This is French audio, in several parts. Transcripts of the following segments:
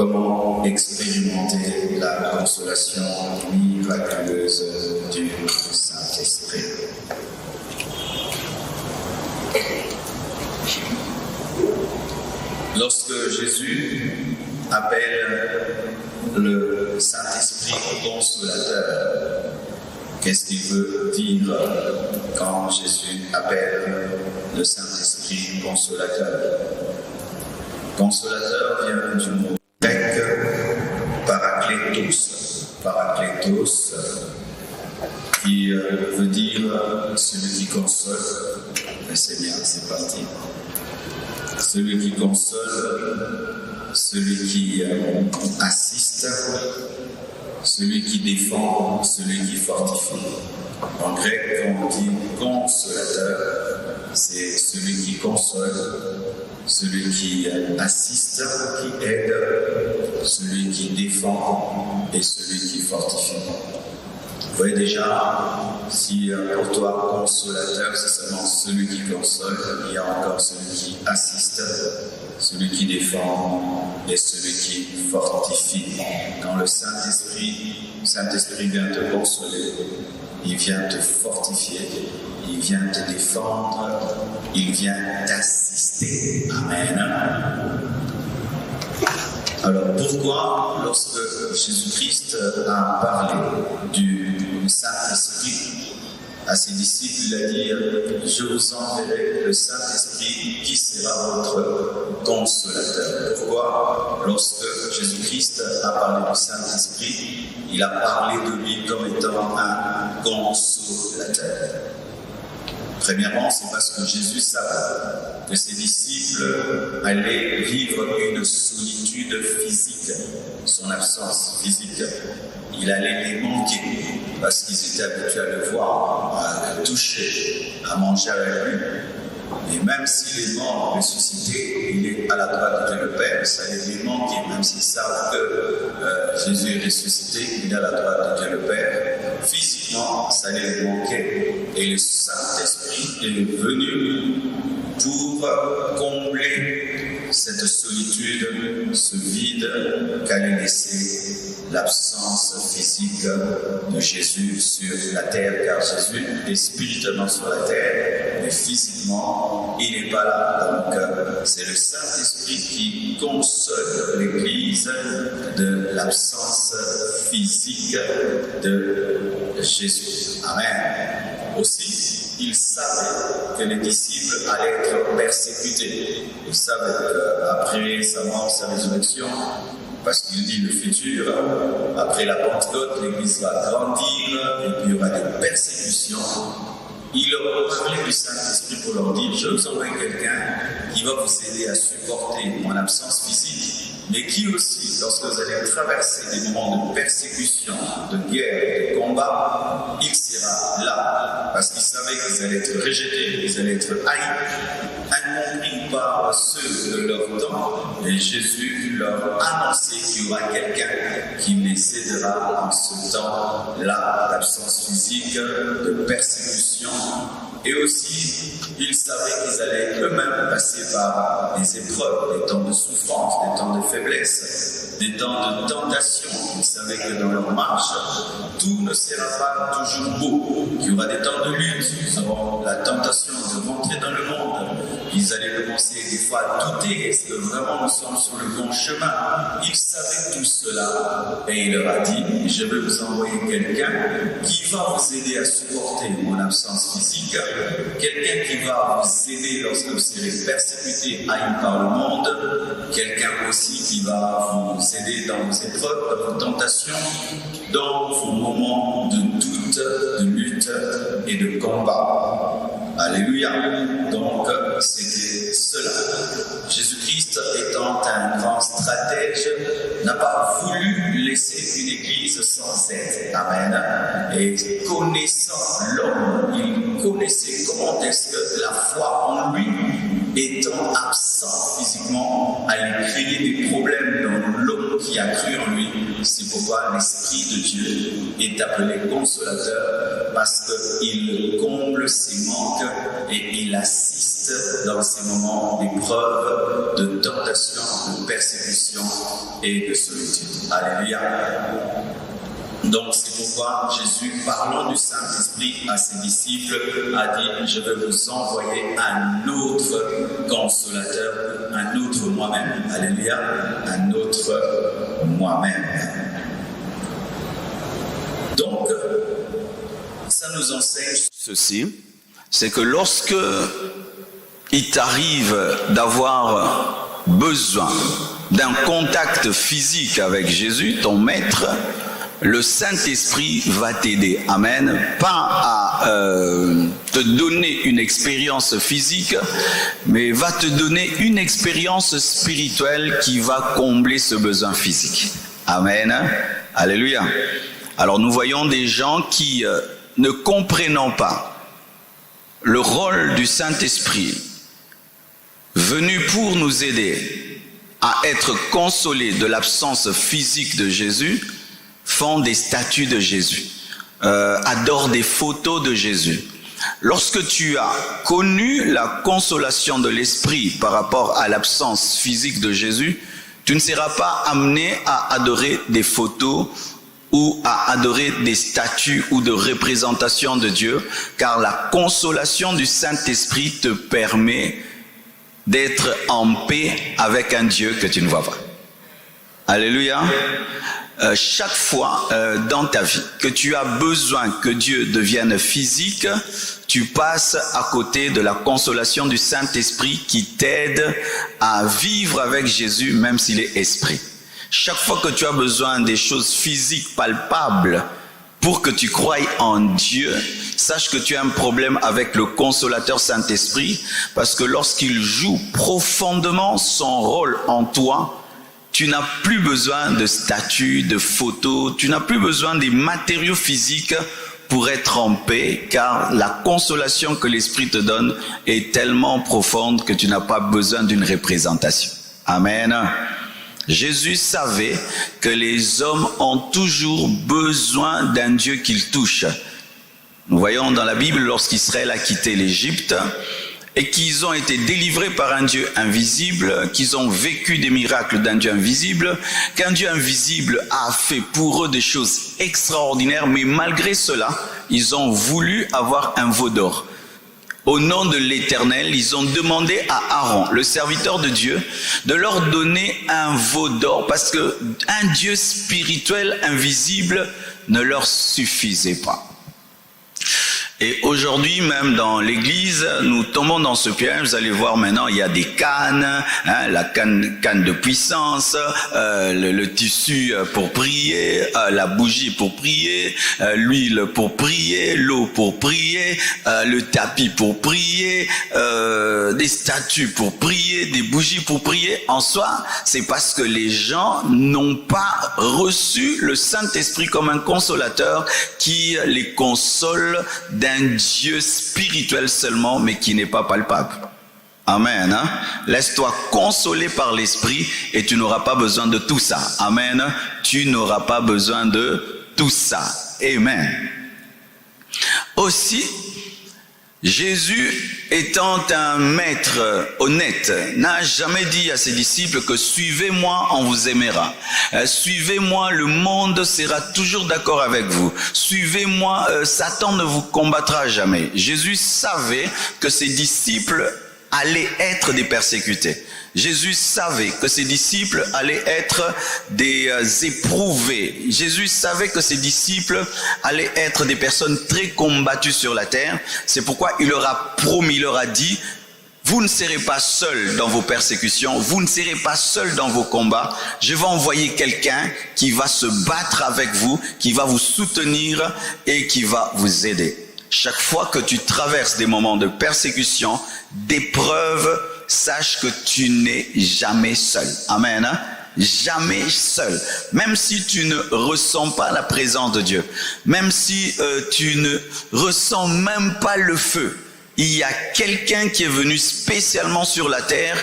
Comment expérimenter la consolation miraculeuse du Saint-Esprit? Lorsque Jésus appelle le Saint-Esprit consolateur, qu'est-ce qu'il veut dire quand Jésus appelle le Saint-Esprit consolateur? Consolateur vient du mot grec paraklétos, qui veut dire celui qui console. Mais c'est bien, c'est parti. Celui qui console, celui qui assiste, celui qui défend, celui qui fortifie. En grec, quand on dit consolateur, c'est celui qui console, celui qui assiste, qui aide, celui qui défend et celui qui fortifie. Vous voyez déjà, si pour toi, consolateur, c'est seulement celui qui console, il y a encore celui qui assiste, celui qui défend et celui qui fortifie. Quand le Saint-Esprit vient te consoler, il vient te fortifier, il vient te défendre, il vient t'assister. Amen. Alors pourquoi, lorsque Jésus-Christ a parlé du Saint-Esprit à ses disciples, il a dit « Je vous enverrai le Saint-Esprit qui sera votre consolateur ». Pourquoi, lorsque Jésus-Christ a parlé du Saint-Esprit, il a parlé de lui comme étant un consolateur? Premièrement, c'est parce que Jésus savait que ses disciples allaient vivre une solitude physique, son absence physique. Il allait les manquer parce qu'ils étaient habitués à le voir, à le toucher, à manger avec lui. Et même s'il est mort, ressuscité, il est à la droite de Dieu le Père, ça allait les manquer, même s'ils savent que Jésus est ressuscité, il est à la droite de Dieu le Père. Physiquement, ça allait les manquer. Et le Saint-Esprit est venu pour combler cette solitude, ce vide qu'allait laisser l'absence physique de Jésus sur la terre, car Jésus est spirituellement sur la terre, mais physiquement, il n'est pas là. Donc, c'est le Saint-Esprit qui console l'Église de l'absence physique de Jésus. Amen. Aussi, il savait que les disciples allaient être persécutés. Il savait qu'après sa mort, sa résurrection, parce qu'il dit le futur, après la Pentecôte, l'Église va grandir, et puis il y aura des persécutions. Il leur parlait du Saint-Esprit pour leur dire, je vous envoie quelqu'un qui va vous aider à supporter mon absence physique, mais qui aussi, lorsque vous allez traverser des moments de persécution, de guerre, de combat, il sera là, parce qu'il savait qu'ils allaient être rejetés, qu'ils allaient être haïs, incompris par ceux de leur temps, et Jésus leur annonçait qu'il y aura quelqu'un qui les aidera en ce temps-là d'absence physique, de persécution. Et aussi, ils savaient qu'ils allaient eux-mêmes passer par des épreuves, des temps de souffrance, des temps de faiblesse, des temps de tentation. Ils savaient que dans leur marche, tout ne sera pas toujours beau. Il y aura des temps de lutte, ils auront la tentation de rentrer dans le monde. Ils allaient commencer des fois à douter, est-ce que vraiment nous sommes sur le bon chemin? Ils savaient tout cela et il leur a dit, je vais vous envoyer quelqu'un qui va vous aider à supporter mon absence physique, quelqu'un qui va vous aider lorsque vous serez persécutés, haïs par le monde, quelqu'un aussi qui va vous aider dans vos épreuves, dans vos tentations, dans vos moments de doute, de lutte et de combat. Alléluia. Donc, c'était cela. Jésus-Christ, étant un grand stratège, n'a pas voulu laisser une église sans aide. Amen. Et connaissant l'homme, il connaissait comment est-ce que la foi en lui, étant absent physiquement, allait créer des problèmes dans l'homme qui a cru en lui. C'est pourquoi l'Esprit de Dieu est appelé consolateur, parce qu'il comble ses manques et il assiste résiste dans ces moments d'épreuve, de tentation, de persécution et de solitude. Alléluia. Donc c'est pourquoi Jésus, parlant du Saint-Esprit à ses disciples, a dit « Je vais vous envoyer un autre consolateur, un autre moi-même. » Alléluia, un autre moi-même. Donc, ça nous enseigne ceci, c'est que lorsque il t'arrive d'avoir besoin d'un contact physique avec Jésus, ton maître, le Saint-Esprit va t'aider. Amen. Pas à te donner une expérience physique, mais va te donner une expérience spirituelle qui va combler ce besoin physique. Amen. Alléluia. Alors nous voyons des gens qui, ne comprenant pas le rôle du Saint-Esprit, venu pour nous aider à être consolés de l'absence physique de Jésus, font des statues de Jésus, adorent des photos de Jésus. Lorsque tu as connu la consolation de l'esprit par rapport à l'absence physique de Jésus, tu ne seras pas amené à adorer des photos ou à adorer des statues ou de représentations de Dieu, car la consolation du Saint-Esprit te permet d'être en paix avec un Dieu que tu ne vois pas. Alléluia. Chaque fois dans ta vie que tu as besoin que Dieu devienne physique, tu passes à côté de la consolation du Saint-Esprit qui t'aide à vivre avec Jésus même s'il est esprit. Chaque fois que tu as besoin des choses physiques palpables pour que tu croies en Dieu, sache que tu as un problème avec le consolateur Saint-Esprit, parce que lorsqu'il joue profondément son rôle en toi, tu n'as plus besoin de statues, de photos, tu n'as plus besoin des matériaux physiques pour être en paix, car la consolation que l'Esprit te donne est tellement profonde que tu n'as pas besoin d'une représentation. Amen. Jésus savait que les hommes ont toujours besoin d'un Dieu qu'ils touchent. Nous voyons dans la Bible, lorsqu'Israël a quitté l'Égypte et qu'ils ont été délivrés par un Dieu invisible, qu'ils ont vécu des miracles d'un Dieu invisible, qu'un Dieu invisible a fait pour eux des choses extraordinaires, mais malgré cela, ils ont voulu avoir un veau d'or. Au nom de l'Éternel, ils ont demandé à Aaron, le serviteur de Dieu, de leur donner un veau d'or parce que un Dieu spirituel invisible ne leur suffisait pas. Et aujourd'hui, même dans l'église, nous tombons dans ce piège. Vous allez voir maintenant, il y a des cannes, la canne de puissance, le tissu pour prier, la bougie pour prier, l'huile pour prier, l'eau pour prier, le tapis pour prier, des statues pour prier, des bougies pour prier. En soi, c'est parce que les gens n'ont pas reçu le Saint-Esprit comme un consolateur qui les console d'un Dieu spirituel seulement, mais qui n'est pas palpable. Amen. Hein? Laisse-toi consoler par l'Esprit et tu n'auras pas besoin de tout ça. Amen. Tu n'auras pas besoin de tout ça. Amen. Aussi, Jésus, étant un maître honnête, n'a jamais dit à ses disciples que « Suivez-moi, on vous aimera. Suivez-moi, le monde sera toujours d'accord avec vous. Suivez-moi, Satan ne vous combattra jamais. » Jésus savait que ses disciples allaient être des persécutés. Jésus savait que ses disciples allaient être des éprouvés. Jésus savait que ses disciples allaient être des personnes très combattues sur la terre. C'est pourquoi il leur a promis, il leur a dit, vous ne serez pas seuls dans vos persécutions, vous ne serez pas seuls dans vos combats. Je vais envoyer quelqu'un qui va se battre avec vous, qui va vous soutenir et qui va vous aider. Chaque fois que tu traverses des moments de persécution, d'épreuve, sache que tu n'es jamais seul. Amen. Hein? Jamais seul. Même si tu ne ressens pas la présence de Dieu, même si tu ne ressens même pas le feu, il y a quelqu'un qui est venu spécialement sur la terre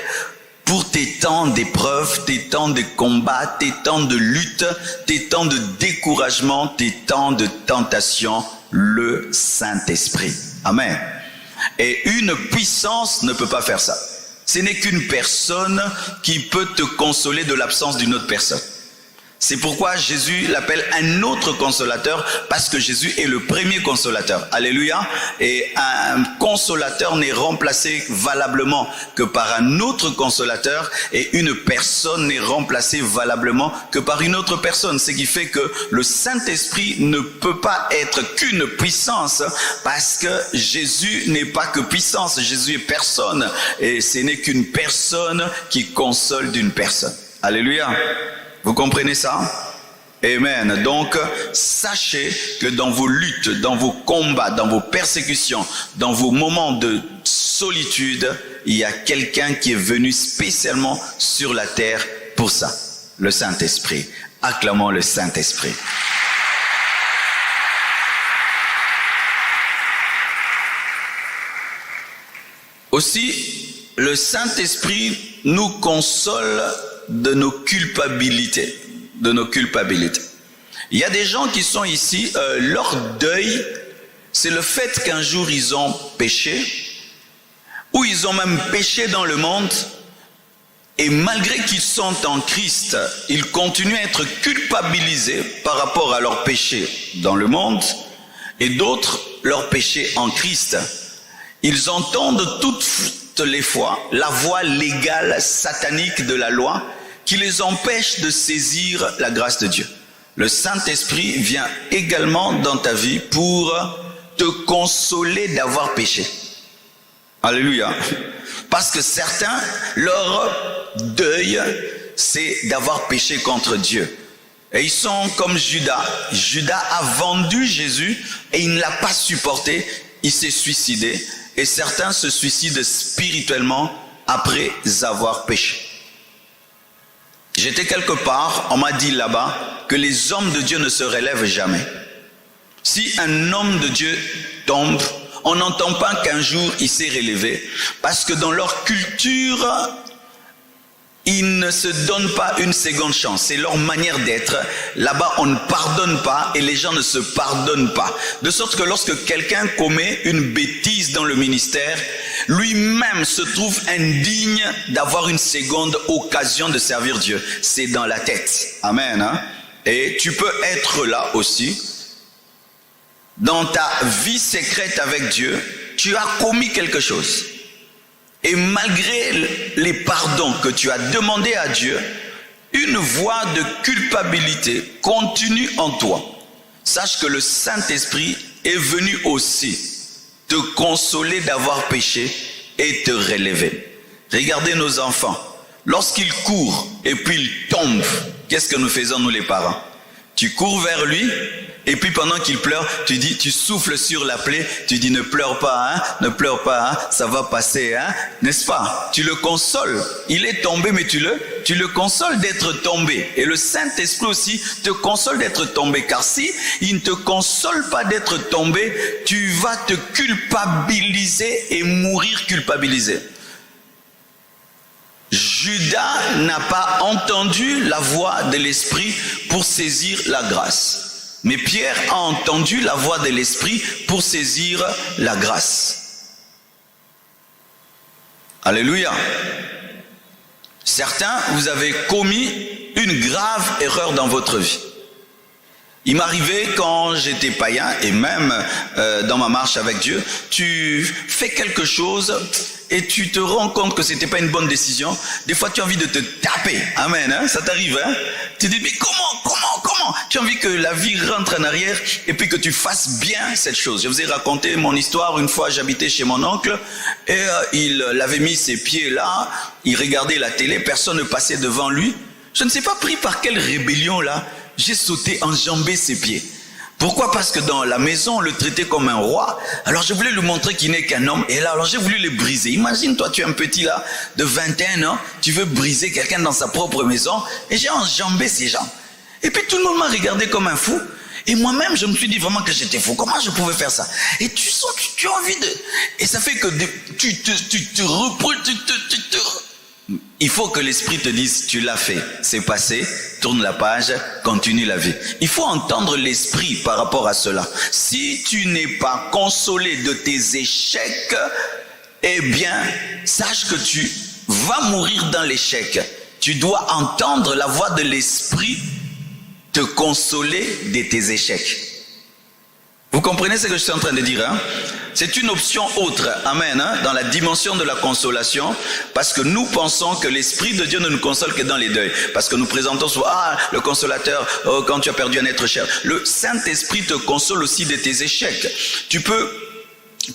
pour tes temps d'épreuve, tes temps de combat, tes temps de lutte, tes temps de découragement, tes temps de tentation, le Saint-Esprit. Amen. Et une puissance ne peut pas faire ça. Ce n'est qu'une personne qui peut te consoler de l'absence d'une autre personne. C'est pourquoi Jésus l'appelle un autre consolateur, parce que Jésus est le premier consolateur. Alléluia. Et un consolateur n'est remplacé valablement que par un autre consolateur, et une personne n'est remplacée valablement que par une autre personne. Ce qui fait que le Saint-Esprit ne peut pas être qu'une puissance, parce que Jésus n'est pas que puissance. Jésus est personne, et ce n'est qu'une personne qui console d'une personne. Alléluia. Vous comprenez ça? Amen. Donc, sachez que dans vos luttes, dans vos combats, dans vos persécutions, dans vos moments de solitude, il y a quelqu'un qui est venu spécialement sur la terre pour ça. Le Saint-Esprit. Acclamons le Saint-Esprit. Aussi, le Saint-Esprit nous console de nos culpabilités, Il y a des gens qui sont ici, leur deuil, c'est le fait qu'un jour ils ont péché, ou ils ont même péché dans le monde, et malgré qu'ils sont en Christ, ils continuent à être culpabilisés par rapport à leur péché dans le monde, et d'autres, leur péché en Christ. Ils entendent toutes les fois la voix légale satanique de la loi, qui les empêche de saisir la grâce de Dieu. Le Saint-Esprit vient également dans ta vie pour te consoler d'avoir péché. Alléluia. Parce que certains, leur deuil, c'est d'avoir péché contre Dieu. Et ils sont comme Judas. Judas a vendu Jésus et il ne l'a pas supporté. Il s'est suicidé. Et certains se suicident spirituellement après avoir péché. J'étais quelque part, on m'a dit là-bas que les hommes de Dieu ne se relèvent jamais. Si un homme de Dieu tombe, on n'entend pas qu'un jour il s'est relevé, parce que dans leur culture, ils ne se donnent pas une seconde chance. C'est leur manière d'être. Là-bas, on ne pardonne pas et les gens ne se pardonnent pas. De sorte que lorsque quelqu'un commet une bêtise dans le ministère, lui-même se trouve indigne d'avoir une seconde occasion de servir Dieu. C'est dans la tête. Amen. Hein? Et tu peux être là aussi. Dans ta vie secrète avec Dieu, tu as commis quelque chose. Et malgré les pardons que tu as demandés à Dieu, une voix de culpabilité continue en toi. Sache que le Saint-Esprit est venu aussi te consoler d'avoir péché et te relever. Regardez nos enfants. Lorsqu'ils courent et puis ils tombent, qu'est-ce que nous faisons nous les parents? Tu cours vers lui et puis pendant qu'il pleure, tu souffles sur la plaie, tu dis ne pleure pas, hein, ne pleure pas, hein, ça va passer, hein, n'est-ce pas? Tu le consoles. Il est tombé, mais tu le consoles d'être tombé. Et le Saint-Esprit aussi te console d'être tombé, car si il ne te console pas d'être tombé, tu vas te culpabiliser et mourir culpabilisé. Judas n'a pas entendu la voix de l'Esprit pour saisir la grâce. Mais Pierre a entendu la voix de l'Esprit pour saisir la grâce. Alléluia. Certains, vous avez commis une grave erreur dans votre vie. Il m'arrivait quand j'étais païen et même dans ma marche avec Dieu, tu fais quelque chose et tu te rends compte que c'était pas une bonne décision. Des fois, tu as envie de te taper. Amen, hein? Ça t'arrive, hein? Tu te dis, mais comment? Tu as envie que la vie rentre en arrière et puis que tu fasses bien cette chose. Je vous ai raconté mon histoire. Une fois, j'habitais chez mon oncle et il avait mis ses pieds là. Il regardait la télé. Personne ne passait devant lui. Je ne sais pas pris par quelle rébellion là. J'ai sauté, enjambé ses pieds. Pourquoi? Parce que dans la maison, on le traitait comme un roi. Alors je voulais lui montrer qu'il n'est qu'un homme. Et là, alors j'ai voulu le briser. Imagine, toi, tu es un petit là, de 21 ans. Tu veux briser quelqu'un dans sa propre maison. Et j'ai enjambé ces gens. Et puis tout le monde m'a regardé comme un fou. Et moi-même, je me suis dit vraiment que j'étais fou. Comment je pouvais faire ça? Et tu sens que tu as envie de... Et ça fait que tu te reprends, Il faut que l'esprit te dise, tu l'as fait, c'est passé, tourne la page, continue la vie. Il faut entendre l'esprit par rapport à cela. Si tu n'es pas consolé de tes échecs, eh bien, sache que tu vas mourir dans l'échec. Tu dois entendre la voix de l'esprit te consoler de tes échecs. Vous comprenez ce que je suis en train de dire, hein? C'est une option autre, amen, hein, dans la dimension de la consolation, parce que nous pensons que l'Esprit de Dieu ne nous console que dans les deuils, parce que nous présentons souvent, le consolateur, quand tu as perdu un être cher. Le Saint-Esprit te console aussi de tes échecs. Tu peux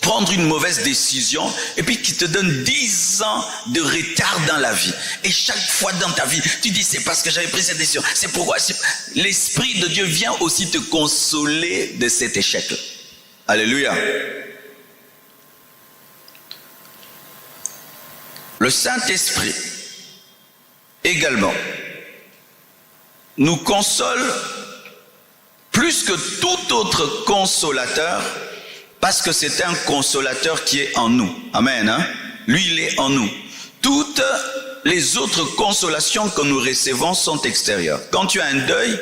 prendre une mauvaise décision et puis qui te donne 10 ans de retard dans la vie. Et chaque fois dans ta vie, tu dis c'est parce que j'avais pris cette décision. C'est pourquoi l'Esprit de Dieu vient aussi te consoler de cet échec. Alléluia. Le Saint-Esprit également nous console plus que tout autre consolateur, parce que c'est un consolateur qui est en nous. Amen. Hein? Lui, il est en nous. Toutes les autres consolations que nous recevons sont extérieures. Quand tu as un deuil,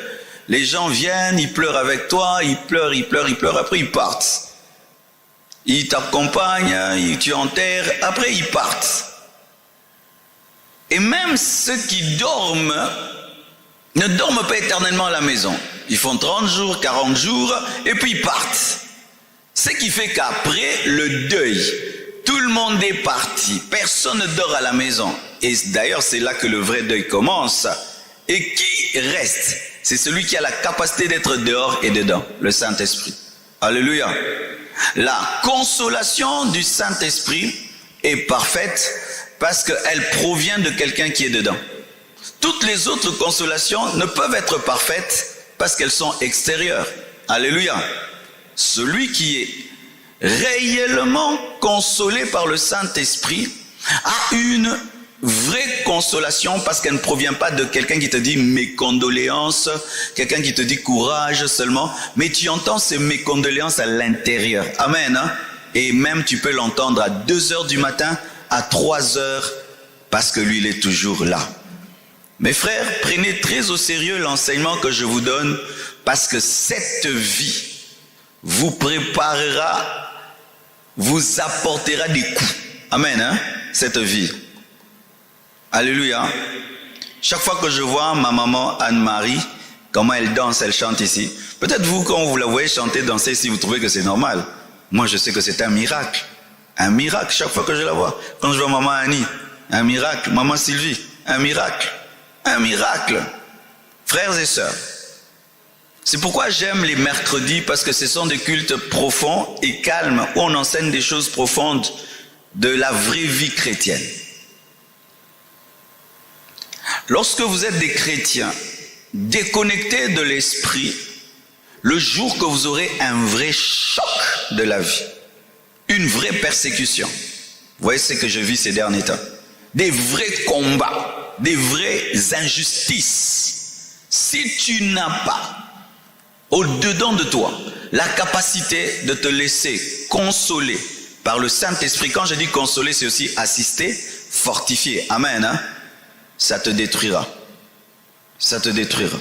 les gens viennent, ils pleurent avec toi, ils pleurent, après ils partent. Ils t'accompagnent, tu enterres, après ils partent. Et même ceux qui dorment ne dorment pas éternellement à la maison. Ils font 30 jours, 40 jours, et puis ils partent. Ce qui fait qu'après le deuil, tout le monde est parti. Personne ne dort à la maison. Et d'ailleurs, c'est là que le vrai deuil commence. Et qui reste? C'est celui qui a la capacité d'être dehors et dedans, le Saint-Esprit. Alléluia. La consolation du Saint-Esprit est parfaite parce qu'elle provient de quelqu'un qui est dedans. Toutes les autres consolations ne peuvent être parfaites parce qu'elles sont extérieures. Alléluia. Celui qui est réellement consolé par le Saint-Esprit a une vraie consolation parce qu'elle ne provient pas de quelqu'un qui te dit mes condoléances, quelqu'un qui te dit courage seulement, mais tu entends ces mes condoléances à l'intérieur. Amen. Hein? Et même tu peux l'entendre à 2 heures du matin, à 3 heures, parce que lui il est toujours là. Mes frères, prenez très au sérieux l'enseignement que je vous donne, parce que cette vie vous préparera, vous apportera des coups. Amen, hein? Cette vie. Alléluia. Chaque fois que je vois ma maman Anne-Marie, comment elle danse, elle chante ici. Peut-être vous, quand vous la voyez chanter, danser ici, vous trouvez que c'est normal. Moi, je sais que c'est un miracle. Un miracle, chaque fois que je la vois. Quand je vois maman Annie, un miracle. Maman Sylvie, un miracle. Un miracle. Frères et sœurs, c'est pourquoi j'aime les mercredis, parce que ce sont des cultes profonds et calmes, où on enseigne des choses profondes de la vraie vie chrétienne. Lorsque vous êtes des chrétiens déconnectés de l'esprit, le jour que vous aurez un vrai choc de la vie, une vraie persécution, vous voyez ce que je vis ces derniers temps, des vrais combats, des vraies injustices, si tu n'as pas au-dedans de toi la capacité de te laisser consoler par le Saint-Esprit, quand je dis consoler, c'est aussi assister, fortifier, amen, hein? Ça te détruira. Ça te détruira.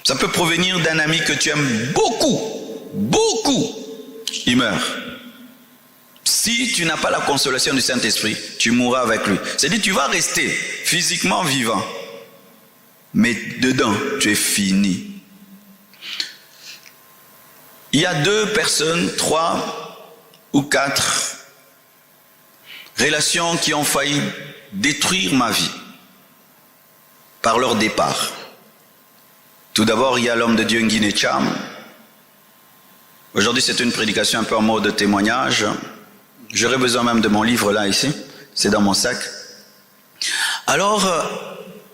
Ça peut provenir d'un ami que tu aimes beaucoup, beaucoup. Il meurt. Si tu n'as pas la consolation du Saint-Esprit, tu mourras avec lui. C'est-à-dire tu vas rester physiquement vivant, mais dedans, tu es fini. Il y a 2 personnes, 3 ou 4 relations qui ont failli détruire ma vie par leur départ. Tout d'abord, il y a l'homme de Dieu Nguine Cham. Aujourd'hui, c'est une prédication un peu en mode témoignage. J'aurais besoin même de mon livre là, ici. C'est dans mon sac. Alors,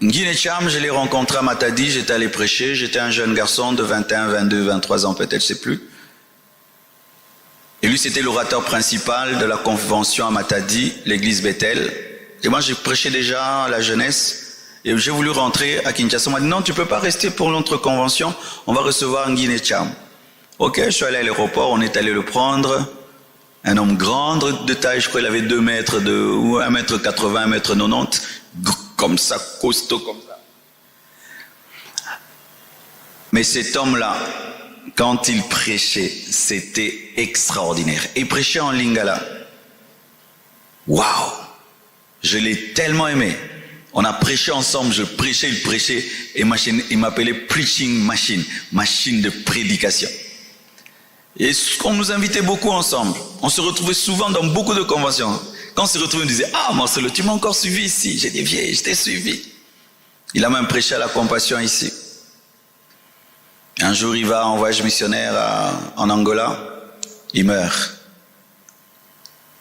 Nguine Cham, je l'ai rencontré à Matadi, j'étais allé prêcher. J'étais un jeune garçon de 21, 22, 23 ans peut-être, je ne sais plus. Et lui, c'était l'orateur principal de la convention à Matadi, l'église Bethel. Et moi, j'ai prêché déjà à la jeunesse. Et j'ai voulu rentrer à Kinshasa. On m'a dit, non, tu ne peux pas rester pour notre convention. On va recevoir Nguine Cham. Ok, je suis allé à l'aéroport, on est allé le prendre. un homme grand de taille, je crois qu'il avait 2 mètres ou 1m80, 1m90, comme ça, costaud comme ça. Mais cet homme-là, quand il prêchait, c'était extraordinaire. Il prêchait en lingala. Waouh! Je l'ai tellement aimé. On a prêché ensemble, je prêchais, il prêchait, et il m'appelait Preaching Machine, machine de prédication. Et on nous invitait beaucoup ensemble. On se retrouvait souvent dans beaucoup de conventions. Quand on se retrouvait, on disait, ah Marcelo, tu m'as encore suivi ici. J'ai dit, viens, je t'ai suivi. Il a même prêché à la compassion ici. Un jour, il va en voyage missionnaire en Angola. Il meurt.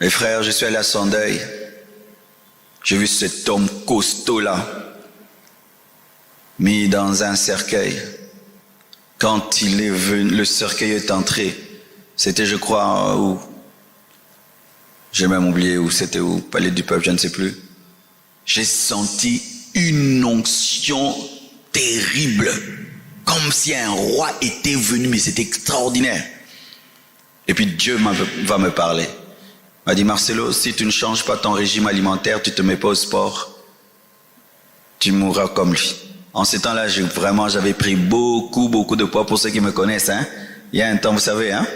Mes frères, je suis allé à son deuil. J'ai vu cet homme costaud-là, mis dans un cercueil. Quand il est venu, le cercueil est entré. C'était, je crois, où? J'ai même oublié où c'était, où? Palais du Peuple, je ne sais plus. J'ai senti une onction terrible. Comme si un roi était venu, mais c'était extraordinaire. Et puis Dieu va me parler. Il m'a dit, Marcelo, si tu ne changes pas ton régime alimentaire, tu ne te mets pas au sport, tu mourras comme lui. En ces temps-là, j'avais pris beaucoup de poids. Pour ceux qui me connaissent, hein. Il y a un temps, vous savez, hein,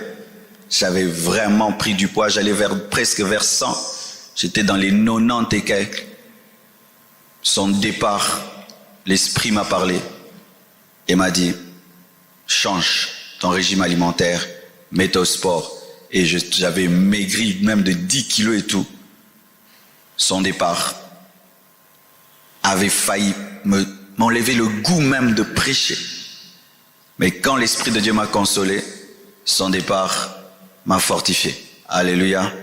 j'avais vraiment pris du poids. J'allais presque vers 100. J'étais dans les 90 et quelques. Son départ, l'esprit m'a parlé et m'a dit, change ton régime alimentaire, mets-toi au sport. Et j'avais maigri même de 10 kilos et tout. Son départ avait failli m'enlever le goût même de prêcher. Mais quand l'Esprit de Dieu m'a consolé, son départ m'a fortifié. Alléluia.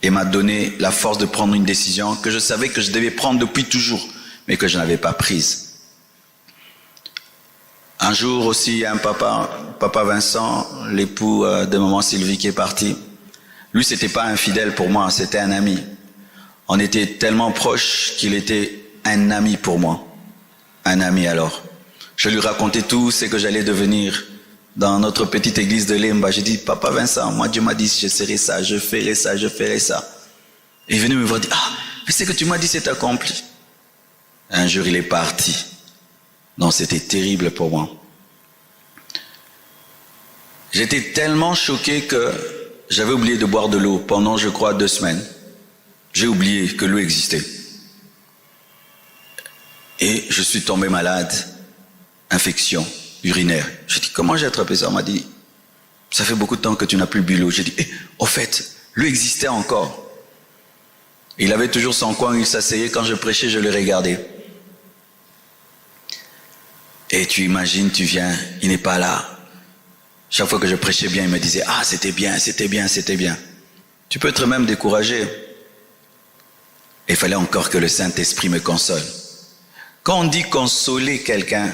Et m'a donné la force de prendre une décision que je savais que je devais prendre depuis toujours, mais que je n'avais pas prise. Un jour aussi, un papa Vincent, l'époux de maman Sylvie qui est parti. Lui, c'était pas un fidèle pour moi, c'était un ami. On était tellement proches qu'il était un ami pour moi. Un ami alors. Je lui racontais tout ce que j'allais devenir dans notre petite église de Lemba. J'ai dit, papa Vincent, moi Dieu m'a dit, je serai ça, je ferai ça, je ferai ça. Et il est venu me voir et dit, ah, mais ce que tu m'as dit, c'est accompli. Un jour, il est parti. Non, c'était terrible pour moi. J'étais tellement choqué que j'avais oublié de boire de l'eau pendant, je crois, 2 semaines. J'ai oublié que l'eau existait. Et je suis tombé malade, infection urinaire. J'ai dit, comment j'ai attrapé ça? On m'a dit, ça fait beaucoup de temps que tu n'as plus bu l'eau. J'ai dit, au fait, l'eau existait encore. Il avait toujours son coin, il s'asseyait, quand je prêchais, je le regardais. Et tu imagines, tu viens, il n'est pas là. Chaque fois que je prêchais bien, il me disait, ah, c'était bien, c'était bien, c'était bien. Tu peux être même découragé. Et il fallait encore que le Saint-Esprit me console. Quand on dit consoler quelqu'un,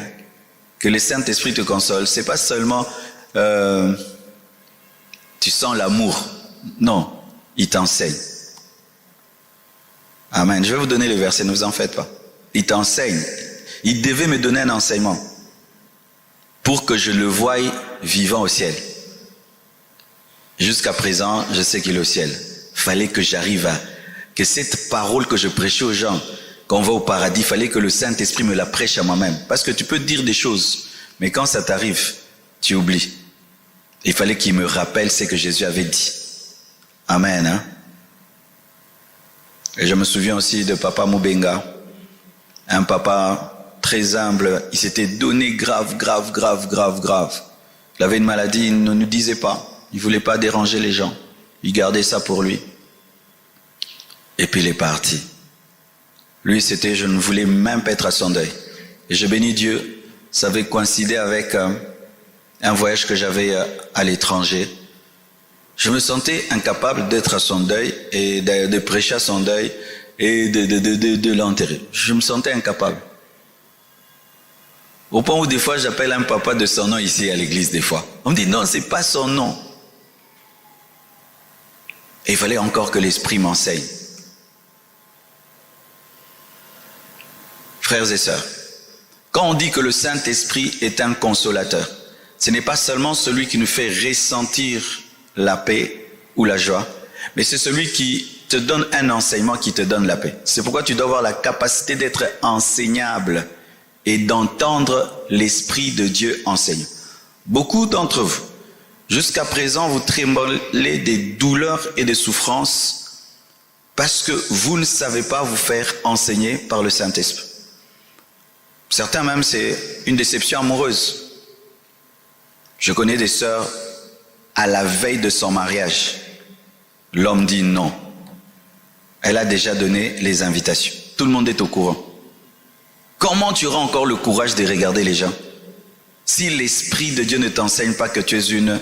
que le Saint-Esprit te console, c'est pas seulement tu sens l'amour. Non, il t'enseigne. Amen. Je vais vous donner le verset, ne vous en faites pas. Il t'enseigne. Il devait me donner un enseignement pour que je le voie vivant au ciel. Jusqu'à présent, je sais qu'il est au ciel. Fallait que j'arrive que cette parole que je prêchais aux gens, quand on va au paradis, fallait que le Saint-Esprit me la prêche à moi-même. Parce que tu peux dire des choses, mais quand ça t'arrive, tu oublies. Il fallait qu'il me rappelle ce que Jésus avait dit. Amen. Hein? Et je me souviens aussi de Papa Moubenga, un papa très humble. Il s'était donné grave. Il avait une maladie, il ne nous disait pas. Il ne voulait pas déranger les gens. Il gardait ça pour lui. Et puis il est parti. Lui, c'était, je ne voulais même pas être à son deuil. Et je bénis Dieu, ça avait coïncidé avec un voyage que j'avais à l'étranger. Je me sentais incapable d'être à son deuil et de prêcher à son deuil et de l'enterrer. Je me sentais incapable. Au point où des fois j'appelle un papa de son nom ici à l'église des fois. On me dit non, c'est pas son nom. Et il fallait encore que l'Esprit m'enseigne. Frères et sœurs, quand on dit que le Saint-Esprit est un consolateur, ce n'est pas seulement celui qui nous fait ressentir la paix ou la joie, mais c'est celui qui te donne un enseignement qui te donne la paix. C'est pourquoi tu dois avoir la capacité d'être enseignable et d'entendre l'Esprit de Dieu enseigner. Beaucoup d'entre vous, jusqu'à présent, vous tremblez des douleurs et des souffrances parce que vous ne savez pas vous faire enseigner par le Saint-Esprit. Certains même, c'est une déception amoureuse. Je connais des sœurs, à la veille de son mariage, l'homme dit non. Elle a déjà donné les invitations. Tout le monde est au courant. Comment tu auras encore le courage de regarder les gens si l'Esprit de Dieu ne t'enseigne pas que tu es une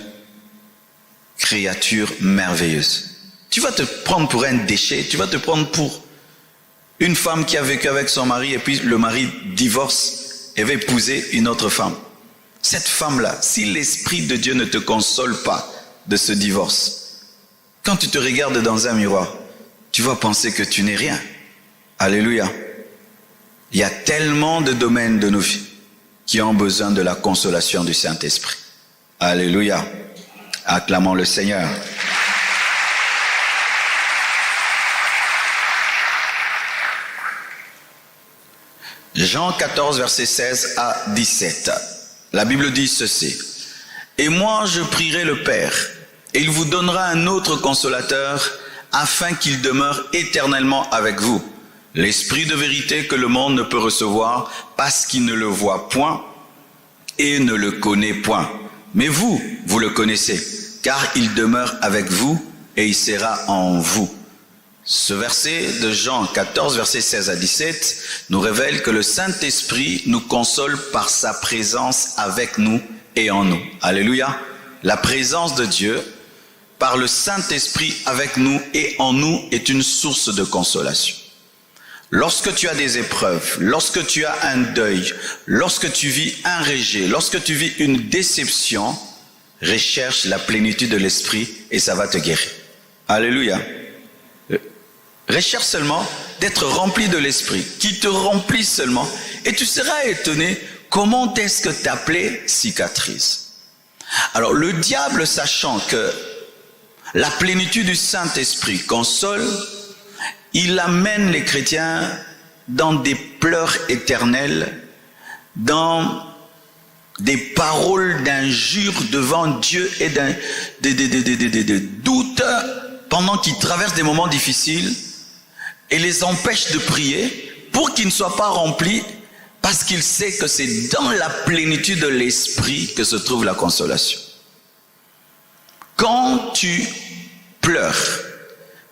créature merveilleuse? Tu vas te prendre pour un déchet, tu vas te prendre pour une femme qui a vécu avec son mari et puis le mari divorce et va épouser une autre femme. Cette femme-là, si l'Esprit de Dieu ne te console pas de ce divorce, quand tu te regardes dans un miroir, tu vas penser que tu n'es rien. Alléluia. Il y a tellement de domaines de nos vies qui ont besoin de la consolation du Saint-Esprit. Alléluia. Acclamons le Seigneur. Jean 14, versets 16 à 17. La Bible dit ceci. Et moi je prierai le Père, et il vous donnera un autre consolateur, afin qu'il demeure éternellement avec vous. L'Esprit de vérité que le monde ne peut recevoir, parce qu'il ne le voit point et ne le connaît point. Mais vous, vous le connaissez, car il demeure avec vous et il sera en vous. Ce verset de Jean 14, versets 16 à 17, nous révèle que le Saint-Esprit nous console par sa présence avec nous et en nous. Alléluia. La présence de Dieu, par le Saint-Esprit avec nous et en nous, est une source de consolation. Lorsque tu as des épreuves, lorsque tu as un deuil, lorsque tu vis un rejet, lorsque tu vis une déception, recherche la plénitude de l'Esprit et ça va te guérir. Alléluia. Recherche seulement d'être rempli de l'Esprit, qui te remplit seulement, et tu seras étonné comment est-ce que ta plaie cicatrise. Alors le diable, sachant que la plénitude du Saint-Esprit console, il amène les chrétiens dans des pleurs éternelles, dans des paroles d'injures devant Dieu et des doutes pendant qu'ils traversent des moments difficiles et les empêche de prier pour qu'ils ne soient pas remplis parce qu'il sait que c'est dans la plénitude de l'Esprit que se trouve la consolation. Quand tu pleures,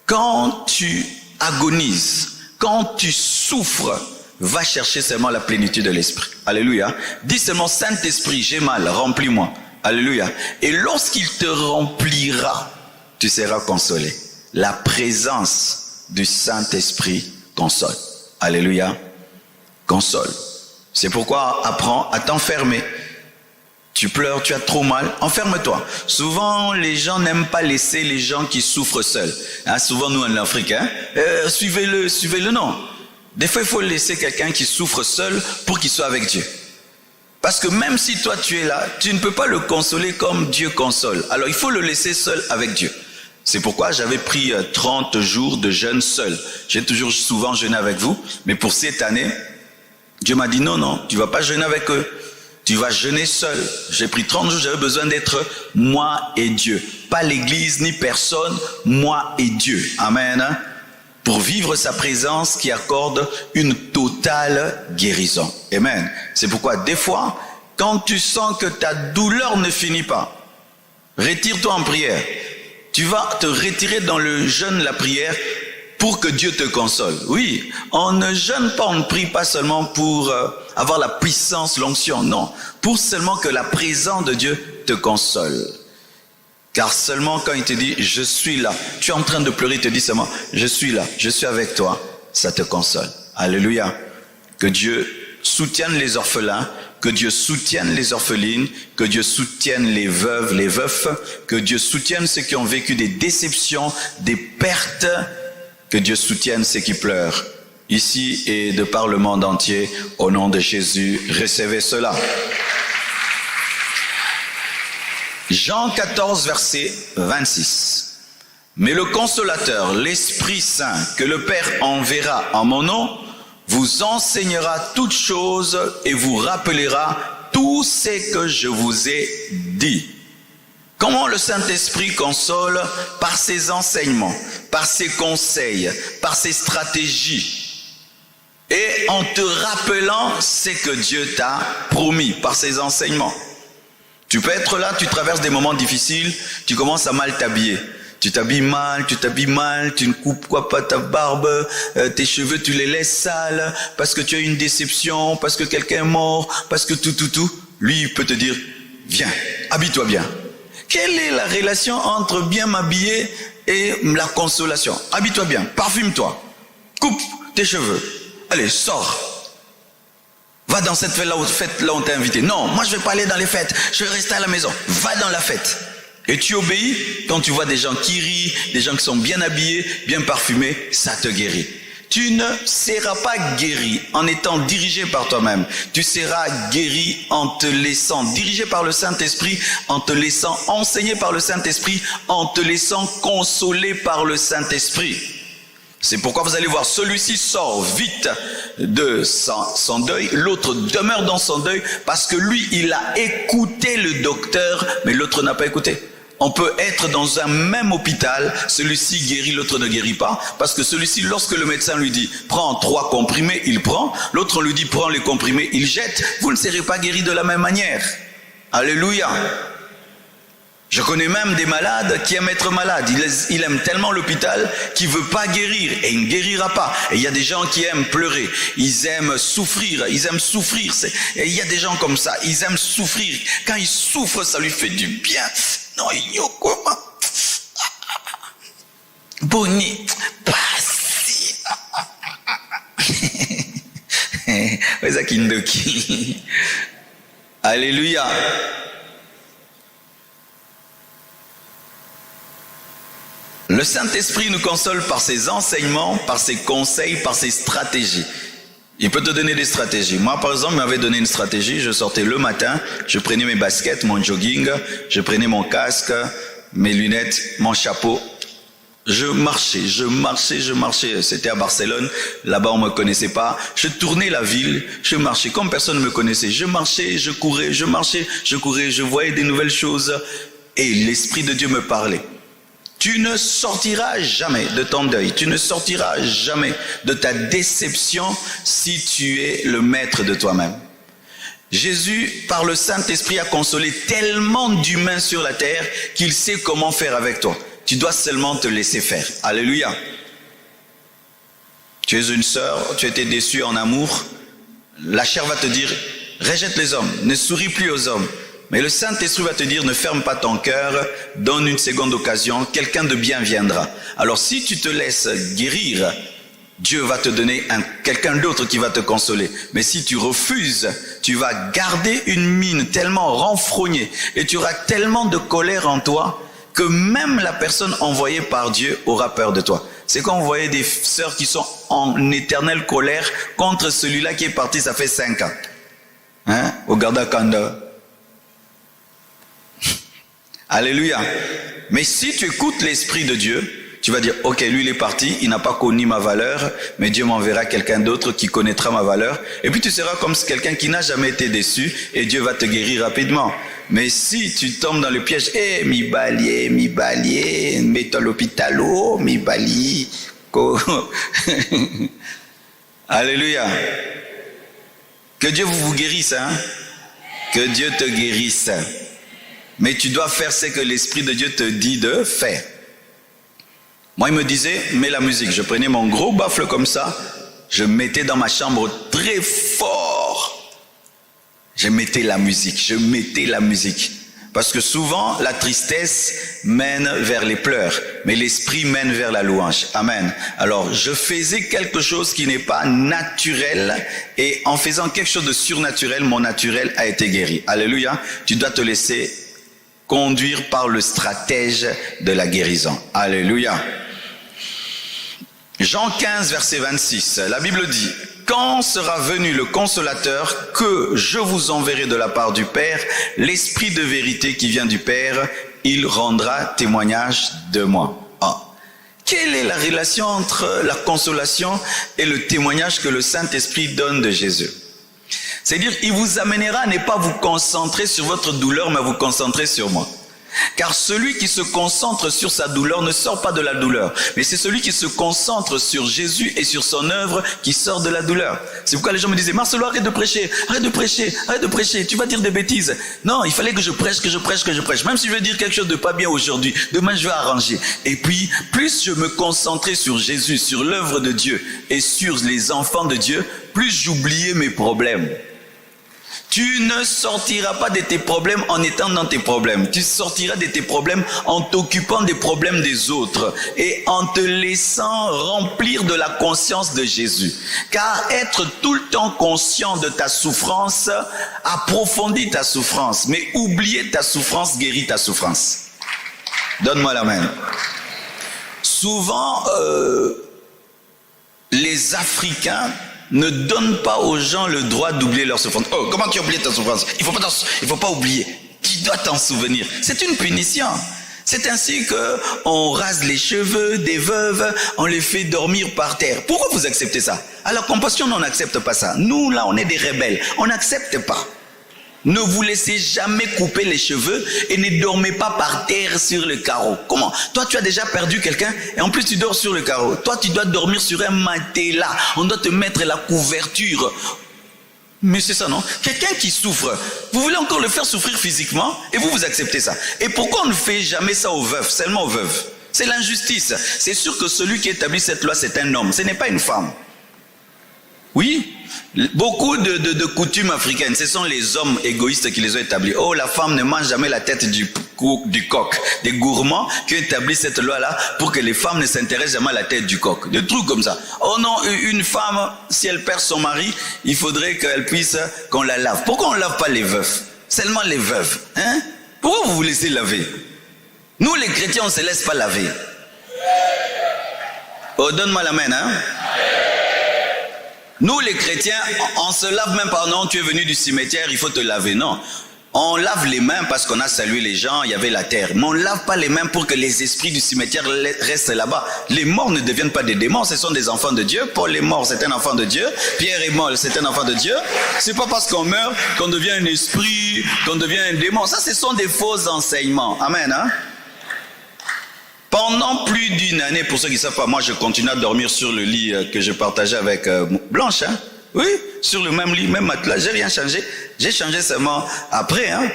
quand tu agonises, quand tu souffres, va chercher seulement la plénitude de l'Esprit. Alléluia. Dis seulement, Saint-Esprit, j'ai mal, remplis-moi. Alléluia. Et lorsqu'il te remplira, tu seras consolé. La présence du Saint-Esprit console. Alléluia. Console. C'est pourquoi apprends à t'enfermer. Tu pleures, tu as trop mal, enferme-toi. Souvent, les gens n'aiment pas laisser les gens qui souffrent seuls. Hein, souvent, nous en Afrique, suivez-le, non. Des fois, il faut laisser quelqu'un qui souffre seul pour qu'il soit avec Dieu. Parce que même si toi, tu es là, tu ne peux pas le consoler comme Dieu console. Alors, il faut le laisser seul avec Dieu. C'est pourquoi j'avais pris 30 jours de jeûne seul. J'ai toujours souvent jeûné avec vous, mais pour cette année, Dieu m'a dit non, tu ne vas pas jeûner avec eux. Tu vas jeûner seul. J'ai pris 30 jours, j'avais besoin d'être moi et Dieu. Pas l'église ni personne, moi et Dieu. Amen. Pour vivre sa présence qui accorde une totale guérison. Amen. C'est pourquoi des fois, quand tu sens que ta douleur ne finit pas, retire-toi en prière. Tu vas te retirer dans le jeûne, la prière, pour que Dieu te console. Oui, on ne jeûne pas, on ne prie pas seulement pour avoir la puissance, l'onction, non. Pour seulement que la présence de Dieu te console. Car seulement quand il te dit, je suis là, tu es en train de pleurer, il te dit seulement, je suis là, je suis avec toi, ça te console. Alléluia. Que Dieu soutienne les orphelins, que Dieu soutienne les orphelines, que Dieu soutienne les veuves, les veufs, que Dieu soutienne ceux qui ont vécu des déceptions, des pertes, que Dieu soutienne ceux qui pleurent. Ici et de par le monde entier, au nom de Jésus, recevez cela. Jean 14, verset 26. Mais le consolateur, l'Esprit Saint, que le Père enverra en mon nom, vous enseignera toutes choses et vous rappellera tout ce que je vous ai dit. Comment le Saint-Esprit console? Par ses enseignements, par ses conseils, par ses stratégies. Et en te rappelant ce que Dieu t'a promis, par ses enseignements. Tu peux être là, tu traverses des moments difficiles, tu commences à mal t'habiller. Tu t'habilles mal, tu ne coupes pas ta barbe, tes cheveux tu les laisses sales, parce que tu as une déception, parce que quelqu'un est mort, parce que tout. Lui, il peut te dire, viens, habille-toi bien. Quelle est la relation entre bien m'habiller et la consolation? Habille-toi bien, parfume-toi, coupe tes cheveux, allez, sors. Va dans cette fête là où on t'a invité. Non, moi je vais pas aller dans les fêtes, je vais rester à la maison. Va dans la fête. Et tu obéis quand tu vois des gens qui rient, des gens qui sont bien habillés, bien parfumés, ça te guérit. Tu ne seras pas guéri en étant dirigé par toi-même. Tu seras guéri en te laissant diriger par le Saint-Esprit, en te laissant enseigner par le Saint-Esprit, en te laissant consoler par le Saint-Esprit. C'est pourquoi vous allez voir, celui-ci sort vite de son deuil, l'autre demeure dans son deuil, parce que lui, il a écouté le docteur, mais l'autre n'a pas écouté. On peut être dans un même hôpital, celui-ci guérit, l'autre ne guérit pas, parce que celui-ci, lorsque le médecin lui dit, prends 3 comprimés, il prend, l'autre lui dit, prends les comprimés, il jette, vous ne serez pas guéri de la même manière. Alléluia. Je connais même des malades qui aiment être malades. Il aime tellement l'hôpital qu'il ne veut pas guérir et il ne guérira pas. Et il y a des gens qui aiment pleurer. Ils aiment souffrir. Et il y a des gens comme ça. Ils aiment souffrir. Quand ils souffrent, ça lui fait du bien. Non, il comment? Boni, passi. Alléluia. Le Saint-Esprit nous console par ses enseignements, par ses conseils, par ses stratégies. Il peut te donner des stratégies. Moi, par exemple, il m'avait donné une stratégie. Je sortais le matin, je prenais mes baskets, mon jogging, je prenais mon casque, mes lunettes, mon chapeau. Je marchais. C'était à Barcelone. Là-bas, on me connaissait pas. Je tournais la ville. Je marchais comme personne ne me connaissait. Je marchais, je courais, je marchais, je courais. Je voyais des nouvelles choses. Et l'Esprit de Dieu me parlait. Tu ne sortiras jamais de ton deuil, tu ne sortiras jamais de ta déception si tu es le maître de toi-même. Jésus, par le Saint-Esprit, a consolé tellement d'humains sur la terre qu'il sait comment faire avec toi. Tu dois seulement te laisser faire. Alléluia. Tu es une sœur, tu étais déçue en amour. La chair va te dire, rejette les hommes, ne souris plus aux hommes. Mais le Saint-Esprit va te dire, ne ferme pas ton cœur, donne une seconde occasion, quelqu'un de bien viendra. Alors si tu te laisses guérir, Dieu va te donner quelqu'un d'autre qui va te consoler. Mais si tu refuses, tu vas garder une mine tellement renfrognée et tu auras tellement de colère en toi que même la personne envoyée par Dieu aura peur de toi. C'est quand vous voyez des sœurs qui sont en éternelle colère contre celui-là qui est parti, ça fait 5 ans. Hein? Au Gardakanda. Alléluia. Mais si tu écoutes l'Esprit de Dieu, tu vas dire, ok, lui il est parti, il n'a pas connu ma valeur, mais Dieu m'enverra quelqu'un d'autre qui connaîtra ma valeur. Et puis tu seras comme quelqu'un qui n'a jamais été déçu et Dieu va te guérir rapidement. Mais si tu tombes dans le piège, mi balier, mets-toi à l'hôpital, mi bali. Alléluia. Que Dieu vous guérisse, hein? Que Dieu te guérisse. Mais tu dois faire ce que l'Esprit de Dieu te dit de faire. Moi, il me disait, mets la musique. Je prenais mon gros baffle comme ça, je mettais dans ma chambre très fort. Je mettais la musique. Parce que souvent, la tristesse mène vers les pleurs, mais l'Esprit mène vers la louange. Amen. Alors, je faisais quelque chose qui n'est pas naturel, et en faisant quelque chose de surnaturel, mon naturel a été guéri. Alléluia. Tu dois te laisser conduire par le stratège de la guérison. Alléluia. Jean 15, verset 26, la Bible dit, « Quand sera venu le consolateur que je vous enverrai de la part du Père, l'Esprit de vérité qui vient du Père, il rendra témoignage de moi. » Quelle est la relation entre la consolation et le témoignage que le Saint-Esprit donne de Jésus? C'est-à-dire, il vous amènera à ne pas vous concentrer sur votre douleur, mais à vous concentrer sur moi. Car celui qui se concentre sur sa douleur ne sort pas de la douleur, mais c'est celui qui se concentre sur Jésus et sur son œuvre qui sort de la douleur. C'est pourquoi les gens me disaient, Marcelo, arrête de prêcher, tu vas dire des bêtises. Non, il fallait que je prêche. Même si je veux dire quelque chose de pas bien aujourd'hui, demain je vais arranger. Et puis, plus je me concentrais sur Jésus, sur l'œuvre de Dieu et sur les enfants de Dieu, plus j'oubliais mes problèmes. Tu ne sortiras pas de tes problèmes en étant dans tes problèmes. Tu sortiras de tes problèmes en t'occupant des problèmes des autres et en te laissant remplir de la conscience de Jésus. Car être tout le temps conscient de ta souffrance approfondit ta souffrance, mais oublier ta souffrance guérit ta souffrance. Donne-moi la main. Souvent, les Africains ne donne pas aux gens le droit d'oublier leur souffrance. Oh, comment tu oublies ta souffrance? Il faut pas oublier. Tu dois t'en souvenir. C'est une punition. C'est ainsi que on rase les cheveux des veuves, on les fait dormir par terre. Pourquoi vous acceptez ça? À la compassion, on n'accepte pas ça. Nous, là, on est des rebelles. On n'accepte pas. Ne vous laissez jamais couper les cheveux et ne dormez pas par terre sur le carreau. Comment? Toi, tu as déjà perdu quelqu'un et en plus tu dors sur le carreau. Toi, tu dois dormir sur un matelas. On doit te mettre la couverture. Mais c'est ça, non? Quelqu'un qui souffre, vous voulez encore le faire souffrir physiquement et vous acceptez ça. Et pourquoi on ne fait jamais ça aux veuves, seulement aux veuves? C'est l'injustice. C'est sûr que celui qui établit cette loi, c'est un homme. Ce n'est pas une femme. Oui, beaucoup de coutumes africaines, ce sont les hommes égoïstes qui les ont établis. Oh, la femme ne mange jamais la tête du coq. Des gourmands qui ont établi cette loi-là pour que les femmes ne s'intéressent jamais à la tête du coq. Des trucs comme ça. Oh non, une femme, si elle perd son mari, il faudrait qu'elle puisse, qu'on la lave. Pourquoi on ne lave pas les veufs? Seulement les veuves. Hein? Pourquoi vous vous laissez laver? Nous, les chrétiens, on ne se laisse pas laver. Oh, donne-moi la main, hein? Nous, les chrétiens, on se lave même pas. Non, tu es venu du cimetière, il faut te laver. Non. On lave les mains parce qu'on a salué les gens, il y avait la terre. Mais on ne lave pas les mains pour que les esprits du cimetière restent là-bas. Les morts ne deviennent pas des démons, ce sont des enfants de Dieu. Paul est mort, c'est un enfant de Dieu. Pierre est mort, c'est un enfant de Dieu. C'est pas parce qu'on meurt qu'on devient un esprit, qu'on devient un démon. Ça, ce sont des faux enseignements. Amen, hein? Pendant plus d'une année, pour ceux qui ne savent pas, moi je continue à dormir sur le lit que je partageais avec Blanche. Hein? Oui, sur le même lit, même matelas, j'ai rien changé. J'ai changé seulement après. Hein?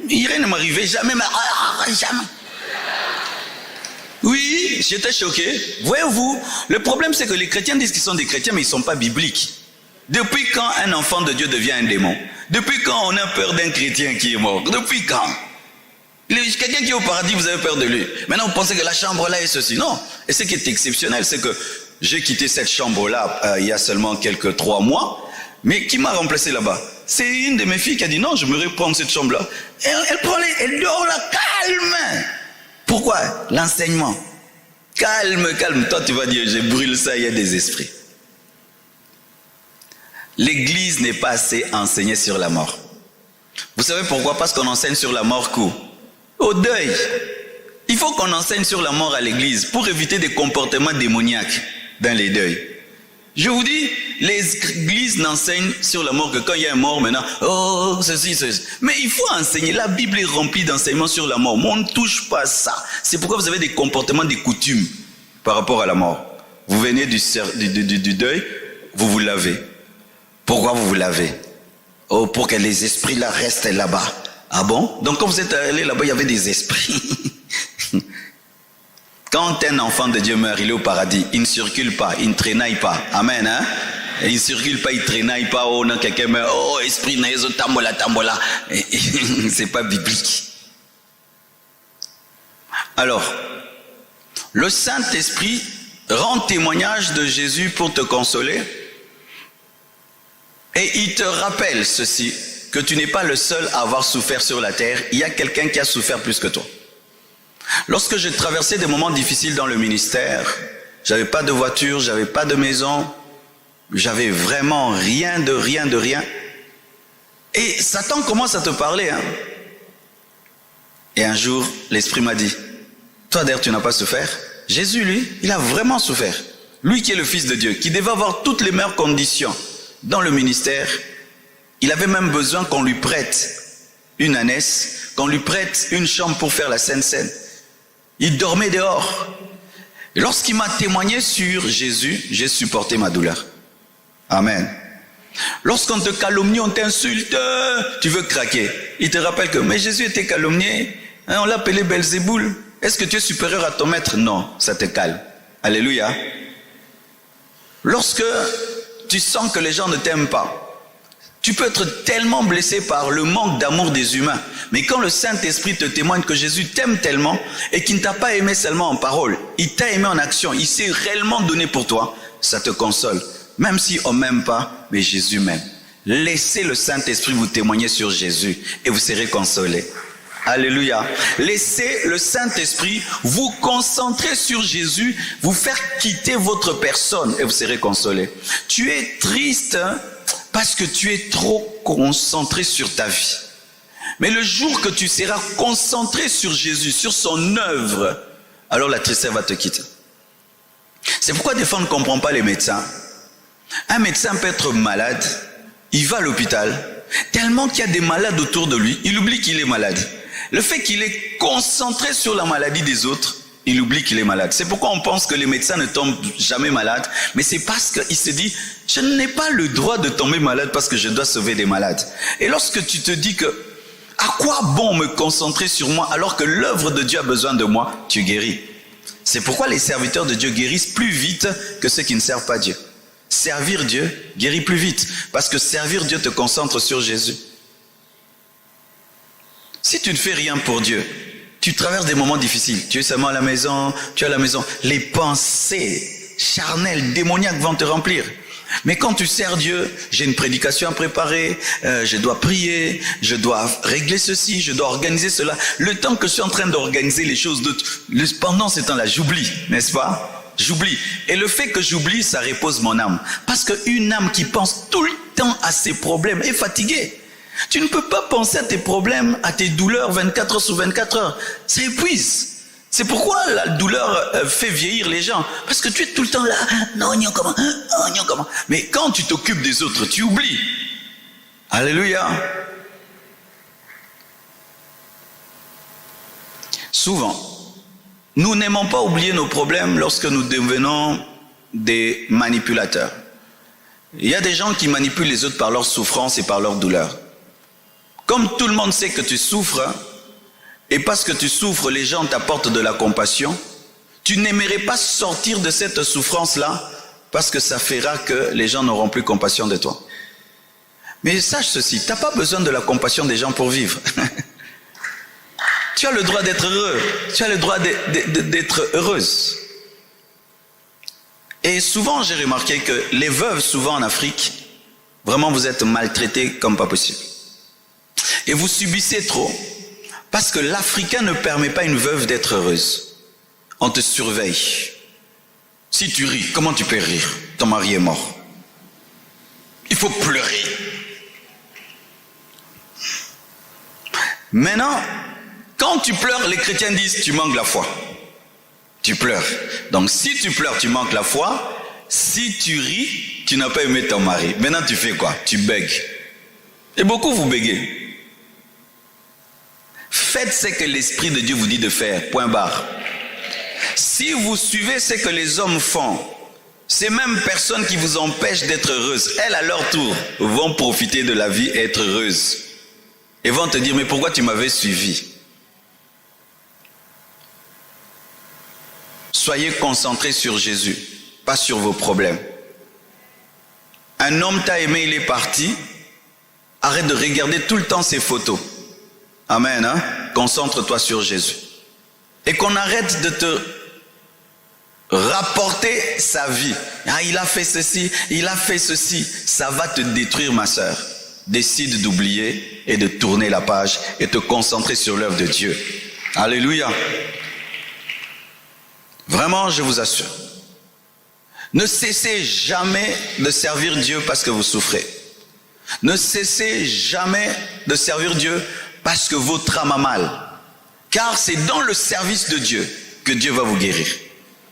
Rien ne m'arrivait, jamais. Jamais. Oui, j'étais choqué. Voyez-vous, le problème c'est que les chrétiens disent qu'ils sont des chrétiens, mais ils ne sont pas bibliques. Depuis quand un enfant de Dieu devient un démon? Depuis quand on a peur d'un chrétien qui est mort? Depuis quand? Quelqu'un qui est au paradis, vous avez peur de lui. Maintenant, vous pensez que la chambre là est ceci. Non. Et ce qui est exceptionnel, c'est que j'ai quitté cette chambre-là il y a seulement 3 mois. Mais qui m'a remplacé là-bas? C'est une de mes filles qui a dit non, je me reprends cette chambre-là. Elle dort là, calme. Pourquoi? L'enseignement. Calme. Toi, tu vas dire, je brûle ça, il y a des esprits. L'église n'est pas assez enseignée sur la mort. Vous savez pourquoi? Parce qu'on enseigne sur la mort au deuil. Il faut qu'on enseigne sur la mort à l'église pour éviter des comportements démoniaques dans les deuils. Je vous dis, les églises n'enseignent sur la mort que quand il y a un mort maintenant, oh, ceci. Mais il faut enseigner. La Bible est remplie d'enseignements sur la mort. Mais on ne touche pas ça. C'est pourquoi vous avez des comportements, des coutumes par rapport à la mort. Vous venez du deuil, vous vous lavez. Pourquoi vous vous lavez? Oh, pour que les esprits là restent là-bas. Ah bon? Donc quand vous êtes allé là-bas, il y avait des esprits. Quand un enfant de Dieu meurt, il est au paradis. Il ne circule pas, il ne traînaille pas. Amen, hein? Et il ne circule pas, il ne traînaille pas. Oh non, quelqu'un meurt. Oh, esprit naïso, tambola. C'est pas biblique. Alors, le Saint-Esprit rend témoignage de Jésus pour te consoler. Et il te rappelle ceci, que tu n'es pas le seul à avoir souffert sur la terre. Il y a quelqu'un qui a souffert plus que toi. Lorsque j'ai traversé des moments difficiles dans le ministère, j'avais pas de voiture, j'avais pas de maison, j'avais vraiment rien. Et Satan commence à te parler. Hein. Et un jour, l'Esprit m'a dit, toi d'ailleurs tu n'as pas souffert, Jésus, lui, il a vraiment souffert. Lui qui est le Fils de Dieu, qui devait avoir toutes les meilleures conditions dans le ministère, il avait même besoin qu'on lui prête une ânesse, qu'on lui prête une chambre pour faire la Sainte Seine. Il dormait dehors. Et lorsqu'il m'a témoigné sur Jésus, j'ai supporté ma douleur. Amen. Lorsqu'on te calomnie, on t'insulte, tu veux craquer. Il te rappelle que, mais Jésus était calomnié, on l'appelait Belzéboul. Est-ce que tu es supérieur à ton maître? Non, ça te calme. Alléluia. Lorsque tu sens que les gens ne t'aiment pas, tu peux être tellement blessé par le manque d'amour des humains. Mais quand le Saint-Esprit te témoigne que Jésus t'aime tellement et qu'il ne t'a pas aimé seulement en parole, il t'a aimé en action, il s'est réellement donné pour toi, ça te console. Même si on ne m'aime pas, mais Jésus m'aime. Laissez le Saint-Esprit vous témoigner sur Jésus et vous serez consolés. Alléluia. Laissez le Saint-Esprit vous concentrer sur Jésus, vous faire quitter votre personne et vous serez consolés. Tu es triste parce que tu es trop concentré sur ta vie. Mais le jour que tu seras concentré sur Jésus, sur son œuvre, alors la tristesse va te quitter. C'est pourquoi des fois on ne comprend pas les médecins. Un médecin peut être malade, il va à l'hôpital, tellement qu'il y a des malades autour de lui, il oublie qu'il est malade. Le fait qu'il est concentré sur la maladie des autres, il oublie qu'il est malade. C'est pourquoi on pense que les médecins ne tombent jamais malades, mais c'est parce qu'il se dit, je n'ai pas le droit de tomber malade parce que je dois sauver des malades. Et lorsque tu te dis que, à quoi bon me concentrer sur moi alors que l'œuvre de Dieu a besoin de moi, tu guéris. C'est pourquoi les serviteurs de Dieu guérissent plus vite que ceux qui ne servent pas Dieu. Servir Dieu guérit plus vite parce que servir Dieu te concentre sur Jésus. Si tu ne fais rien pour Dieu, tu traverses des moments difficiles. Tu es seulement à la maison, tu es à la maison. Les pensées charnelles, démoniaques vont te remplir. Mais quand tu sers Dieu, j'ai une prédication à préparer, je dois prier, je dois régler ceci, je dois organiser cela. Le temps que je suis en train d'organiser les choses, pendant ce temps-là, j'oublie, n'est-ce pas? J'oublie. Et le fait que j'oublie, ça repose mon âme. Parce qu'une âme qui pense tout le temps à ses problèmes est fatiguée. Tu ne peux pas penser à tes problèmes, à tes douleurs 24 heures sur 24 heures. Ça épuise. C'est pourquoi la douleur fait vieillir les gens. Parce que tu es tout le temps là. Non, comment? Mais quand tu t'occupes des autres, tu oublies. Alléluia. Souvent, nous n'aimons pas oublier nos problèmes lorsque nous devenons des manipulateurs. Il y a des gens qui manipulent les autres par leur souffrance et par leur douleur. Comme tout le monde sait que tu souffres, et parce que tu souffres, les gens t'apportent de la compassion, tu n'aimerais pas sortir de cette souffrance-là, parce que ça fera que les gens n'auront plus compassion de toi. Mais sache ceci, tu n'as pas besoin de la compassion des gens pour vivre. Tu as le droit d'être heureux, tu as le droit d'être heureuse. Et souvent, j'ai remarqué que les veuves, souvent en Afrique, vraiment vous êtes maltraités comme pas possible. Et vous subissez trop, parce que l'Africain ne permet pas à une veuve d'être heureuse. On te surveille. Si tu ris, comment tu peux rire? Ton mari est mort. Il faut pleurer. Maintenant, quand tu pleures, les chrétiens disent, tu manques la foi. Tu pleures. Donc si tu pleures, tu manques la foi. Si tu ris, tu n'as pas aimé ton mari. Maintenant, tu fais quoi? Tu bègues. Et beaucoup vous bégez. Faites ce que l'Esprit de Dieu vous dit de faire. Point barre. Si vous suivez ce que les hommes font, ces mêmes personnes qui vous empêchent d'être heureuses, elles à leur tour vont profiter de la vie et être heureuses. Et vont te dire, mais pourquoi tu m'avais suivi? Soyez concentrés sur Jésus, pas sur vos problèmes. Un homme t'a aimé, il est parti. Arrête de regarder tout le temps ses photos. Amen, hein? Concentre-toi sur Jésus. Et qu'on arrête de te rapporter sa vie. Ah, il a fait ceci, il a fait ceci. Ça va te détruire, ma sœur. Décide d'oublier et de tourner la page et te concentrer sur l'œuvre de Dieu. Alléluia. Vraiment, je vous assure. Ne cessez jamais de servir Dieu parce que vous souffrez. Ne cessez jamais de servir Dieu parce que votre âme a mal. Car c'est dans le service de Dieu que Dieu va vous guérir.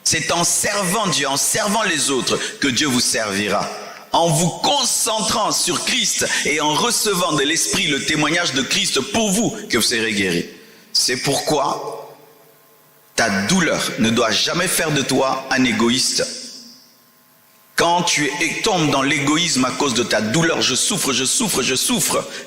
C'est en servant Dieu, en servant les autres, que Dieu vous servira. En vous concentrant sur Christ et en recevant de l'Esprit le témoignage de Christ pour vous, que vous serez guéris. C'est pourquoi ta douleur ne doit jamais faire de toi un égoïste. Quand tu tombes dans l'égoïsme à cause de ta douleur, je souffre,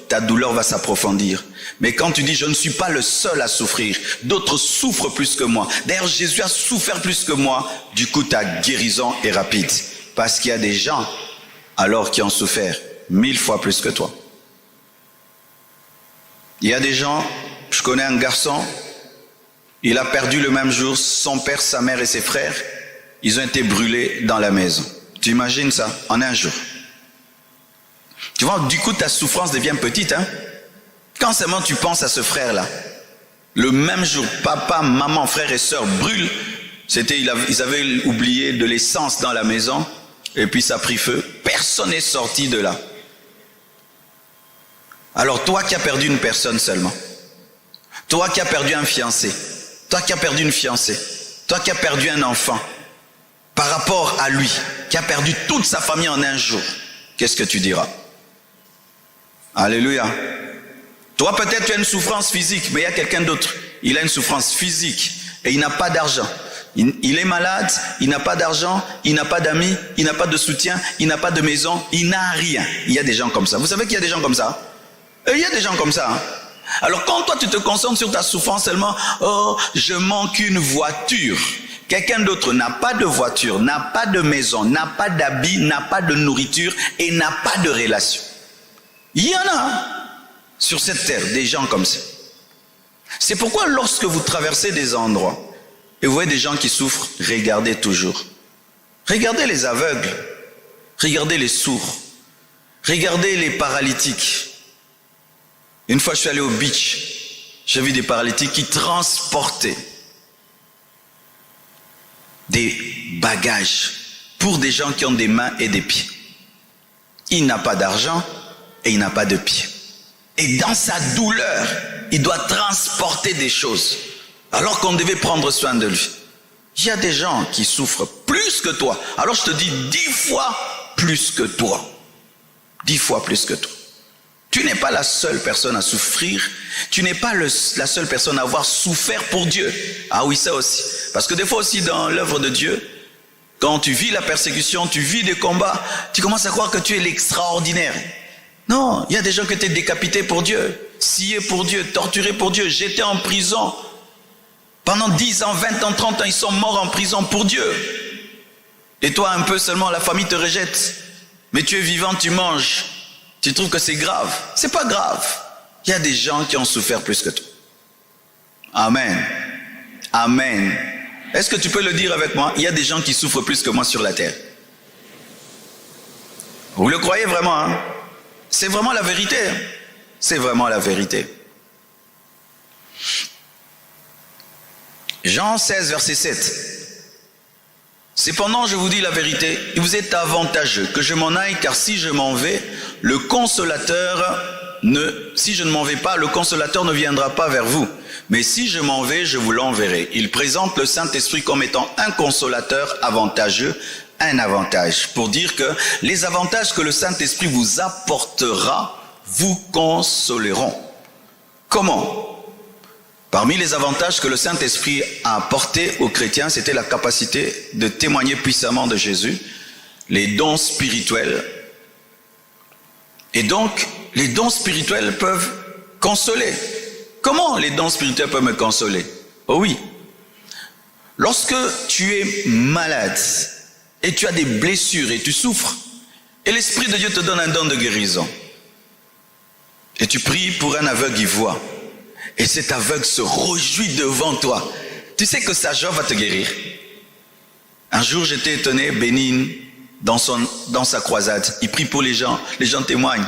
ta douleur va s'approfondir. Mais quand tu dis, je ne suis pas le seul à souffrir, d'autres souffrent plus que moi. D'ailleurs, Jésus a souffert plus que moi. Du coup, ta guérison est rapide. Parce qu'il y a des gens, alors, qui ont souffert 1000 fois plus que toi. Il y a des gens, je connais un garçon, il a perdu le même jour son père, sa mère et ses frères. Ils ont été brûlés dans la maison. Tu imagines ça, en un jour. Tu vois, du coup, ta souffrance devient petite. Hein? Quand seulement tu penses à ce frère-là, le même jour, papa, maman, frère et sœur brûlent. Ils avaient oublié de l'essence dans la maison, et puis ça a pris feu. Personne n'est sorti de là. Alors toi qui as perdu une personne seulement, toi qui as perdu un fiancé, toi qui as perdu une fiancée, toi qui as perdu un enfant, par rapport à lui, qui a perdu toute sa famille en un jour, qu'est-ce que tu diras? Alléluia. Toi peut-être tu as une souffrance physique, mais il y a quelqu'un d'autre, il a une souffrance physique et il n'a pas d'argent. Il est malade, il n'a pas d'argent, il n'a pas d'amis, il n'a pas de soutien, il n'a pas de maison, il n'a rien. Il y a des gens comme ça. Vous savez qu'il y a des gens comme ça? Il y a des gens comme ça. Hein? Alors quand toi tu te concentres sur ta souffrance seulement, oh, je manque une voiture. Quelqu'un d'autre n'a pas de voiture, n'a pas de maison, n'a pas d'habit, n'a pas de nourriture et n'a pas de relation. Il y en a sur cette terre des gens comme ça. C'est pourquoi lorsque vous traversez des endroits et vous voyez des gens qui souffrent, regardez toujours. Regardez les aveugles, regardez les sourds, regardez les paralytiques. Une fois je suis allé au beach, j'ai vu des paralytiques qui transportaient des bagages pour des gens qui ont des mains et des pieds. Il n'a pas d'argent et il n'a pas de pieds. Et dans sa douleur, il doit transporter des choses, alors qu'on devait prendre soin de lui. Il y a des gens qui souffrent plus que toi. Alors je te dis 10 fois plus que toi. 10 fois plus que toi. Tu n'es pas la seule personne à souffrir. Tu n'es pas la seule personne à avoir souffert pour Dieu. Ah oui, ça aussi. Parce que des fois aussi dans l'œuvre de Dieu, quand tu vis la persécution, tu vis des combats, tu commences à croire que tu es l'extraordinaire. Non, il y a des gens qui étaient décapités pour Dieu, sciés pour Dieu, torturés pour Dieu, jetés en prison. Pendant 10 ans, 20 ans, 30 ans, ils sont morts en prison pour Dieu. Et toi, un peu seulement, la famille te rejette. Mais tu es vivant, tu manges. Tu trouves que c'est grave. C'est pas grave. Il y a des gens qui ont souffert plus que toi. Amen. Amen. Est-ce que tu peux le dire avec moi? Il y a des gens qui souffrent plus que moi sur la terre. Vous le croyez vraiment, hein? C'est vraiment la vérité. C'est vraiment la vérité. Jean 16, verset 7. Cependant, je vous dis la vérité, il vous est avantageux que je m'en aille, car si je m'en vais, si je ne m'en vais pas, le consolateur ne viendra pas vers vous. Mais si je m'en vais, je vous l'enverrai. Il présente le Saint-Esprit comme étant un consolateur avantageux, un avantage. Pour dire que les avantages que le Saint-Esprit vous apportera, vous consoleront. Comment? Parmi les avantages que le Saint-Esprit a apportés aux chrétiens, c'était la capacité de témoigner puissamment de Jésus, les dons spirituels. Et donc, les dons spirituels peuvent consoler. Comment les dons spirituels peuvent me consoler? Oh oui. Lorsque tu es malade et tu as des blessures et tu souffres, et l'Esprit de Dieu te donne un don de guérison, et tu pries pour un aveugle, il voit. Et cet aveugle se réjouit devant toi. Tu sais que sa joie va te guérir. Un jour, j'étais étonné, Bénin, dans sa croisade, il prie pour les gens témoignent.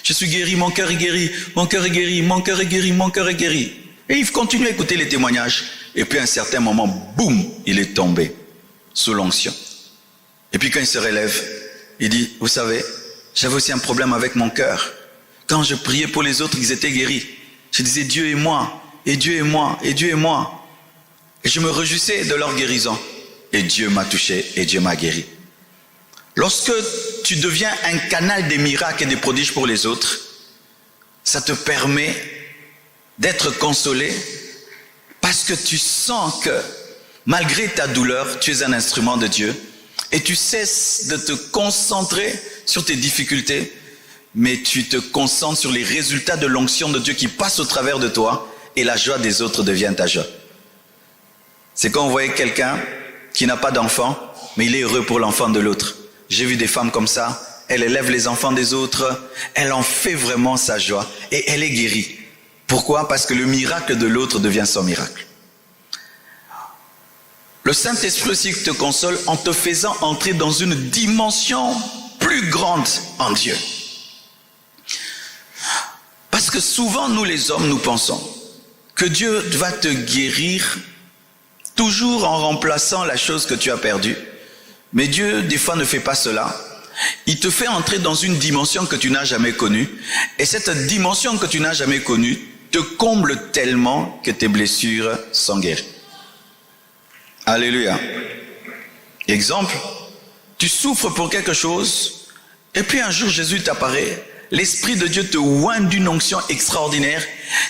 Je suis guéri, mon cœur est guéri, mon cœur est guéri, mon cœur est guéri, mon cœur est guéri. Et il continue à écouter les témoignages. Et puis à un certain moment, boum, il est tombé sous l'onction. Et puis quand il se relève, il dit, vous savez, j'avais aussi un problème avec mon cœur. Quand je priais pour les autres, ils étaient guéris. Je disais Dieu et moi, et Dieu et moi, et Dieu et moi. Et je me réjouissais de leur guérison. Et Dieu m'a touché et Dieu m'a guéri. Lorsque tu deviens un canal des miracles et des prodiges pour les autres, ça te permet d'être consolé parce que tu sens que malgré ta douleur, tu es un instrument de Dieu et tu cesses de te concentrer sur tes difficultés, mais tu te concentres sur les résultats de l'onction de Dieu qui passe au travers de toi et la joie des autres devient ta joie. C'est quand on voyait quelqu'un qui n'a pas d'enfant, mais il est heureux pour l'enfant de l'autre. J'ai vu des femmes comme ça, elle élève les enfants des autres, elle en fait vraiment sa joie et elle est guérie. Pourquoi? Parce que le miracle de l'autre devient son miracle. Le Saint-Esprit aussi te console en te faisant entrer dans une dimension plus grande en Dieu. Parce que souvent, nous les hommes, nous pensons que Dieu va te guérir toujours en remplaçant la chose que tu as perdue. Mais Dieu, des fois, ne fait pas cela. Il te fait entrer dans une dimension que tu n'as jamais connue. Et cette dimension que tu n'as jamais connue te comble tellement que tes blessures sont guéries. Alléluia. Exemple, tu souffres pour quelque chose, et puis un jour Jésus t'apparaît, l'Esprit de Dieu te oint d'une onction extraordinaire,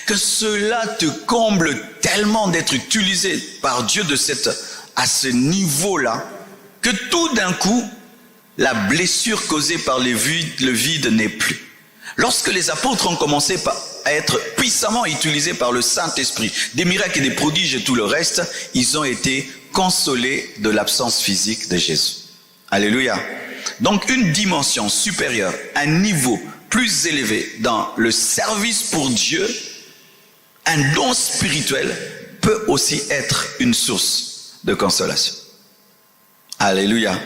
que cela te comble tellement d'être utilisé par Dieu à ce niveau-là, que tout d'un coup, la blessure causée par le vide n'est plus. Lorsque les apôtres ont commencé à être puissamment utilisés par le Saint-Esprit, des miracles et des prodiges et tout le reste, ils ont été consolés de l'absence physique de Jésus. Alléluia. Donc une dimension supérieure, un niveau plus élevé dans le service pour Dieu, un don spirituel peut aussi être une source de consolation. Alléluia.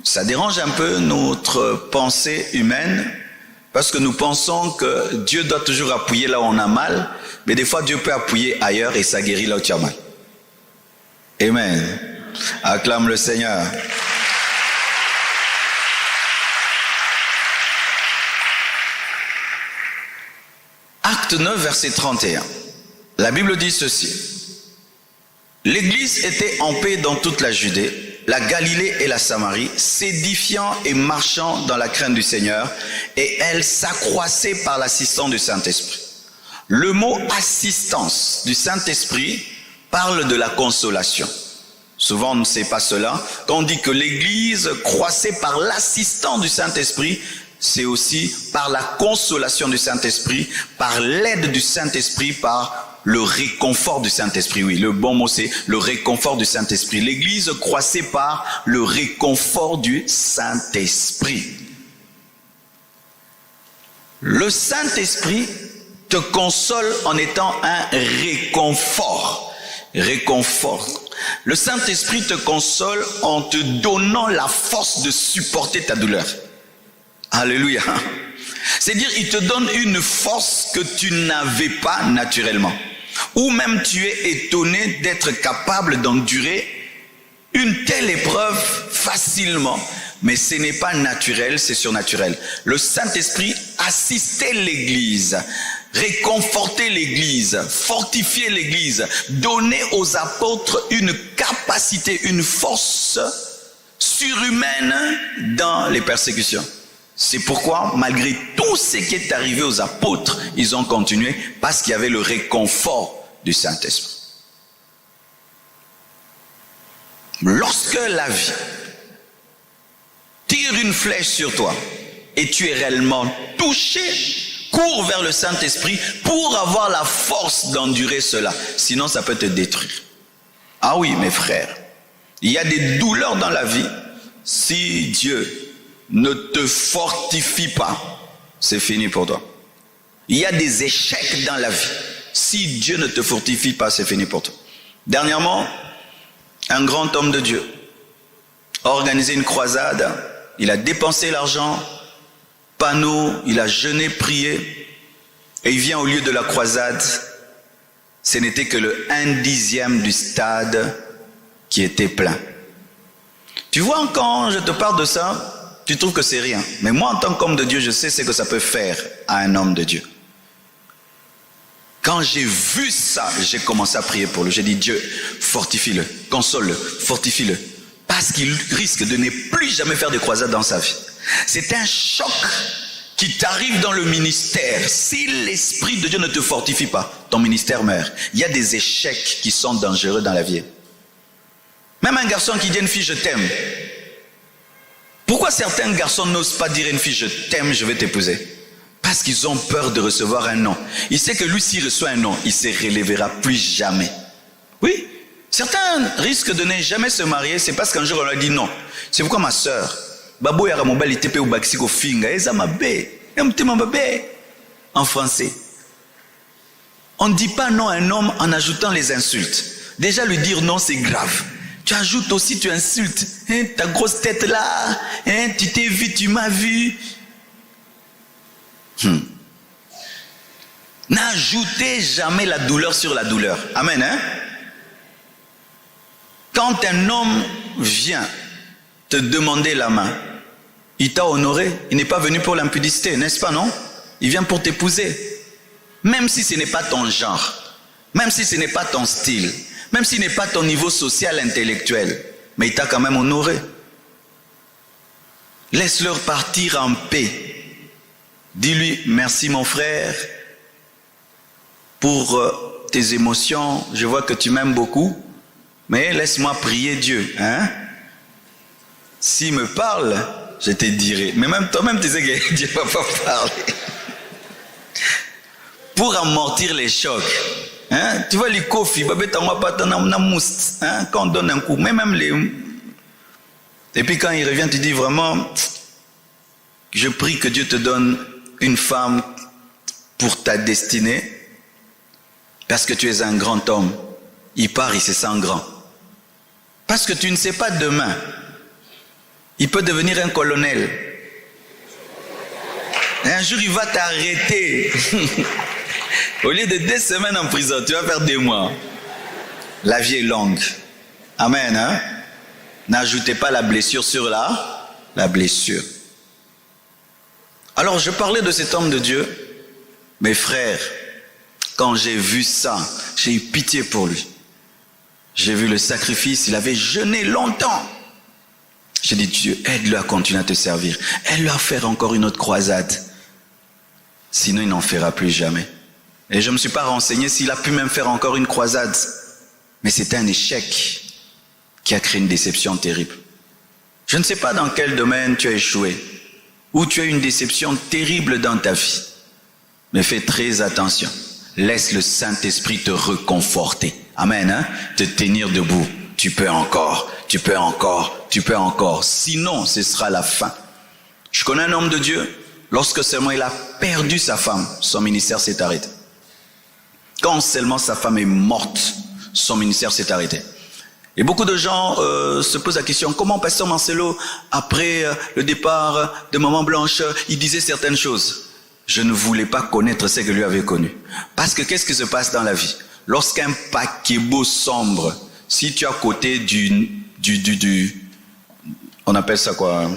Ça dérange un peu notre pensée humaine parce que nous pensons que Dieu doit toujours appuyer là où on a mal, mais des fois Dieu peut appuyer ailleurs et ça guérit là où tu as mal. Amen. Acclame le Seigneur. Acte 9, verset 31. La Bible dit ceci. L'Église était en paix dans toute la Judée, la Galilée et la Samarie, s'édifiant et marchant dans la crainte du Seigneur, et elle s'accroissait par l'assistance du Saint-Esprit. Le mot assistance du Saint-Esprit parle de la consolation. Souvent on ne sait pas cela. Quand on dit que l'Église croissait par l'assistance du Saint-Esprit, c'est aussi par la consolation du Saint-Esprit, par l'aide du Saint-Esprit, par le réconfort du Saint-Esprit. Oui, le bon mot c'est le réconfort du Saint-Esprit. L'Église croissait par le réconfort du Saint-Esprit. Le Saint-Esprit te console en étant un réconfort. Réconfort. Le Saint-Esprit te console en te donnant la force de supporter ta douleur. Alléluia. C'est-à-dire, il te donne une force que tu n'avais pas naturellement. Ou même tu es étonné d'être capable d'endurer une telle épreuve facilement. Mais ce n'est pas naturel, c'est surnaturel. Le Saint-Esprit assistait l'Église, réconfortait l'Église, fortifiait l'Église, donnait aux apôtres une capacité, une force surhumaine dans les persécutions. C'est pourquoi, malgré tout ce qui est arrivé aux apôtres, ils ont continué parce qu'il y avait le réconfort du Saint-Esprit. Lorsque la vie tire une flèche sur toi et tu es réellement touché, cours vers le Saint-Esprit pour avoir la force d'endurer cela. Sinon, ça peut te détruire. Ah oui, mes frères, il y a des douleurs dans la vie. Si Dieu ne te fortifie pas, c'est fini pour toi. Il y a des échecs dans la vie. Si Dieu ne te fortifie pas, c'est fini pour toi. Dernièrement, un grand homme de Dieu a organisé une croisade. Il a dépensé l'argent, panneau, il a jeûné, prié, et il vient au lieu de la croisade. Ce n'était que le 1/10 du stade qui était plein. Tu vois, quand je te parle de ça, tu trouves que c'est rien. Mais moi, en tant qu'homme de Dieu, je sais ce que ça peut faire à un homme de Dieu. Quand j'ai vu ça, j'ai commencé à prier pour lui. J'ai dit, Dieu, fortifie-le, console-le, fortifie-le. Parce qu'il risque de ne plus jamais faire de croisade dans sa vie. C'est un choc qui t'arrive dans le ministère. Si l'Esprit de Dieu ne te fortifie pas, ton ministère meurt. Il y a des échecs qui sont dangereux dans la vie. Même un garçon qui dit à une fille, je t'aime. Pourquoi certains garçons n'osent pas dire à une fille, je t'aime, je vais t'épouser? Parce qu'ils ont peur de recevoir un non. Il sait que lui, s'il reçoit un non, il ne se relèvera plus jamais. Oui, certains risquent de ne jamais se marier, c'est parce qu'un jour on leur dit non. C'est pourquoi ma soeur, en français, on ne dit pas non à un homme en ajoutant les insultes. Déjà lui dire non, c'est grave. Tu ajoutes aussi, tu insultes. Hein, ta grosse tête là, hein, tu t'es vu, tu m'as vu. N'ajoutez jamais la douleur sur la douleur. Amen. Hein? Quand un homme vient te demander la main, il t'a honoré. Il n'est pas venu pour l'impudicité, n'est-ce pas, non? Il vient pour t'épouser. Même si ce n'est pas ton genre, même si ce n'est pas ton style, même s'il n'est pas ton niveau social, intellectuel, mais il t'a quand même honoré. Laisse-leur partir en paix. Dis-lui, merci mon frère, pour tes émotions. Je vois que tu m'aimes beaucoup, mais laisse-moi prier Dieu. Hein? S'il me parle, je te dirai. Mais même toi-même, tu sais que Dieu ne va pas parler. Pour amortir les chocs. Hein? Tu vois les kofis, hein? Quand on donne un coup, mais même les... Et puis quand il revient, tu dis vraiment, je prie que Dieu te donne une femme pour ta destinée, parce que tu es un grand homme. Il part, il se sent grand. Parce que tu ne sais pas demain, il peut devenir un colonel. Et un jour, il va t'arrêter. Au lieu de 2 semaines en prison, tu vas faire 2 mois. La vie est longue. Amen. Hein? N'ajoutez pas la blessure sur la blessure. Alors, je parlais de cet homme de Dieu. Mes frères, quand j'ai vu ça, j'ai eu pitié pour lui. J'ai vu le sacrifice, il avait jeûné longtemps. J'ai dit, Dieu, aide-le à continuer à te servir. Aide-le à faire encore une autre croisade. Sinon, il n'en fera plus jamais. Et je ne me suis pas renseigné s'il a pu même faire encore une croisade. Mais c'était un échec qui a créé une déception terrible. Je ne sais pas dans quel domaine tu as échoué, ou tu as une déception terrible dans ta vie. Mais fais très attention. Laisse le Saint-Esprit te reconforter. Amen. Hein? Te tenir debout. Tu peux encore, tu peux encore, tu peux encore. Sinon, ce sera la fin. Je connais un homme de Dieu. Lorsque seulement il a perdu sa femme, son ministère s'est arrêté. Quand seulement sa femme est morte, son ministère s'est arrêté. Et beaucoup de gens se posent la question, comment Pasteur Marcelo, après le départ de Maman Blanche, il disait certaines choses? Je ne voulais pas connaître ce que lui avait connu. Parce que qu'est-ce qui se passe dans la vie? Lorsqu'un paquebot sombre, si tu es à côté on appelle ça quoi?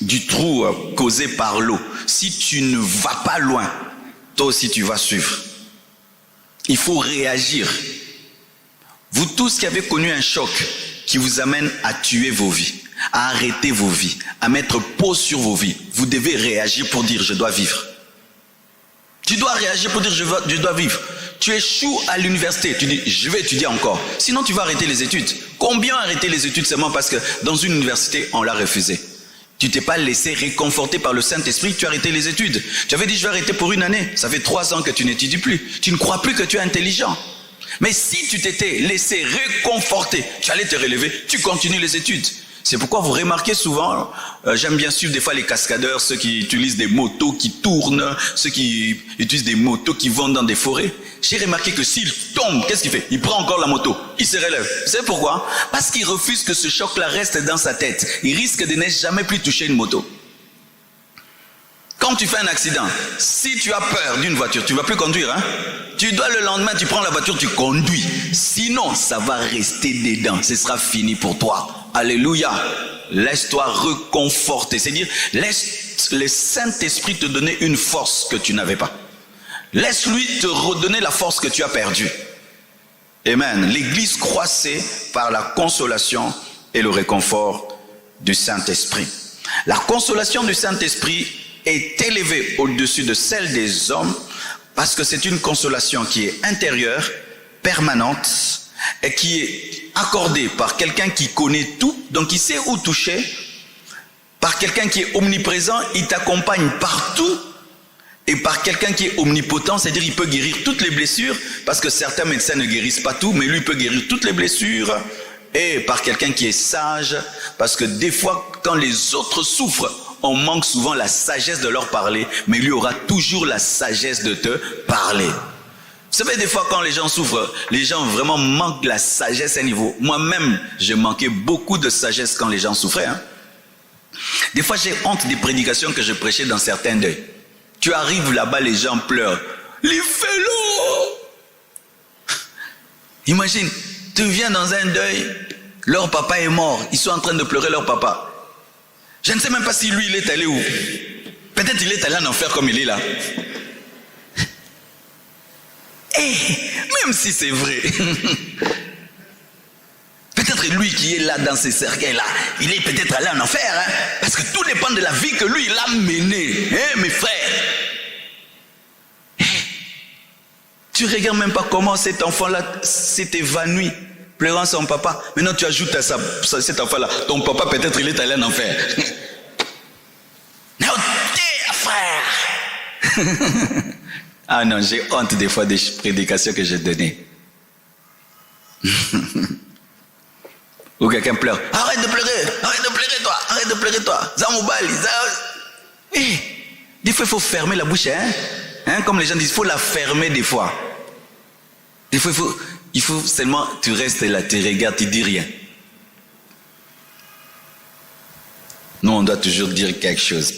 Du trou causé par l'eau, si tu ne vas pas loin, toi aussi tu vas suivre. Il faut réagir. Vous tous qui avez connu un choc qui vous amène à tuer vos vies, à arrêter vos vies, à mettre pause sur vos vies, vous devez réagir pour dire je dois vivre. Tu dois réagir pour dire je dois vivre. Tu échoues à l'université, tu dis je vais étudier encore. Sinon tu vas arrêter les études. Combien ont arrêté les études seulement parce que dans une université on l'a refusé? Tu t'es pas laissé réconforter par le Saint-Esprit, tu as arrêté les études. Tu avais dit je vais arrêter pour 1 année. Ça fait 3 ans que tu n'étudies plus. Tu ne crois plus que tu es intelligent. Mais si tu t'étais laissé réconforter, tu allais te relever, tu continues les études. C'est pourquoi vous remarquez souvent, j'aime bien suivre des fois les cascadeurs, ceux qui utilisent des motos qui tournent, ceux qui utilisent des motos qui vont dans des forêts. J'ai remarqué que s'il tombe, qu'est-ce qu'il fait? Il prend encore la moto, il se relève. Vous savez pourquoi? Parce qu'il refuse que ce choc-là reste dans sa tête. Il risque de ne jamais plus toucher une moto. Quand tu fais un accident, si tu as peur d'une voiture, tu ne vas plus conduire. Hein? Tu dois le lendemain, tu prends la voiture, tu conduis. Sinon, ça va rester dedans. Ce sera fini pour toi. Alléluia. Laisse-toi reconforter. C'est-à-dire, laisse le Saint-Esprit te donner une force que tu n'avais pas. Laisse-lui te redonner la force que tu as perdue. Amen. L'Église croissait par la consolation et le réconfort du Saint-Esprit. La consolation du Saint-Esprit est élevée au-dessus de celle des hommes parce que c'est une consolation qui est intérieure, permanente et qui est accordée par quelqu'un qui connaît tout, donc il sait où toucher, par quelqu'un qui est omniprésent, il t'accompagne partout, et par quelqu'un qui est omnipotent, c'est-à-dire il peut guérir toutes les blessures, parce que certains médecins ne guérissent pas tout, mais lui peut guérir toutes les blessures, et par quelqu'un qui est sage, parce que des fois, quand les autres souffrent, on manque souvent la sagesse de leur parler, mais lui aura toujours la sagesse de te parler. Vous savez, des fois, quand les gens souffrent, les gens vraiment manquent la sagesse à un niveau. Moi-même, j'ai manqué beaucoup de sagesse quand les gens souffraient. Des fois, j'ai honte des prédications que je prêchais dans certains deuils. Tu arrives là-bas, les gens pleurent. Les félos! Imagine, tu viens dans un deuil, leur papa est mort, ils sont en train de pleurer leur papa. Je ne sais même pas si lui, il est allé où. Peut-être il est allé en enfer comme il est là. Et même si c'est vrai, peut-être lui qui est là dans ces cercueils-là, il est peut-être allé en enfer, parce que tout dépend de la vie que lui, il a menée, mes frères. Tu regardes même pas comment cet enfant-là s'est évanoui, pleurant son papa. Maintenant, tu ajoutes à cet enfant-là, ton papa, peut-être il est allé en enfer. Frère. Ah non, j'ai honte des fois des prédications que j'ai données. Ou quelqu'un pleure. Arrête de pleurer toi. Zamoubali, des fois il faut fermer la bouche, comme les gens disent, il faut la fermer des fois. Des fois il faut seulement, tu restes là, tu regardes, tu dis rien. Nous on doit toujours dire quelque chose.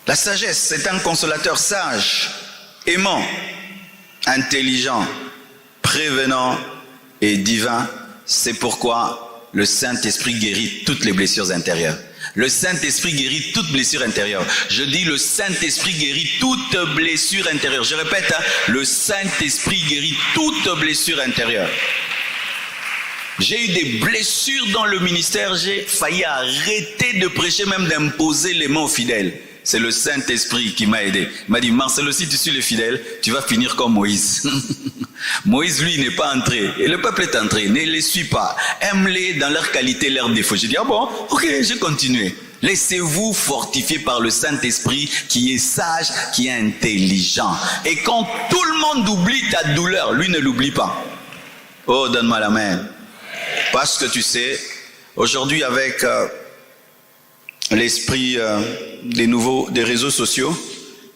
La sagesse, c'est un consolateur sage, aimant, intelligent, prévenant et divin. C'est pourquoi le Saint-Esprit guérit toutes les blessures intérieures. Le Saint-Esprit guérit toute blessure intérieure. Je dis le Saint-Esprit guérit toute blessure intérieure. Je répète, le Saint-Esprit guérit toute blessure intérieure. J'ai eu des blessures dans le ministère, j'ai failli arrêter de prêcher, même d'imposer les mains aux fidèles. C'est le Saint-Esprit qui m'a aidé. Il m'a dit, Marcelo, si tu suis les fidèles, tu vas finir comme Moïse. Moïse, lui, n'est pas entré. Et le peuple est entré. Ne les suis pas. Aime-les dans leur qualité, leurs défauts. J'ai dit, ah bon, ok, j'ai continué. Laissez-vous fortifier par le Saint-Esprit qui est sage, qui est intelligent. Et quand tout le monde oublie ta douleur, lui ne l'oublie pas. Oh, donne-moi la main. Parce que tu sais, aujourd'hui avec l'esprit des réseaux sociaux,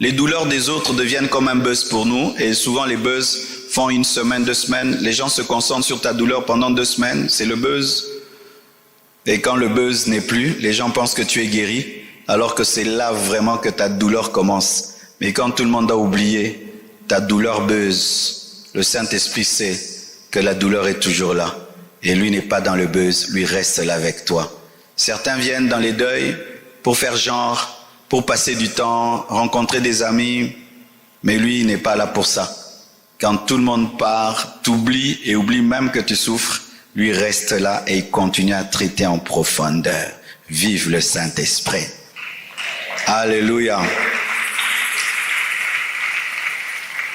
les douleurs des autres deviennent comme un buzz pour nous, et souvent les buzz font 1 semaine, 2 semaines, les gens se concentrent sur ta douleur pendant 2 semaines, c'est le buzz, et quand le buzz n'est plus, les gens pensent que tu es guéri, alors que c'est là vraiment que ta douleur commence. Mais quand tout le monde a oublié, ta douleur buzz, le Saint-Esprit sait que la douleur est toujours là, et lui n'est pas dans le buzz, lui reste là avec toi. Certains viennent dans les deuils pour faire genre, pour passer du temps, rencontrer des amis, mais lui, il n'est pas là pour ça. Quand tout le monde part, t'oublies et oublie même que tu souffres, lui reste là et il continue à traiter en profondeur. Vive le Saint-Esprit. Alléluia.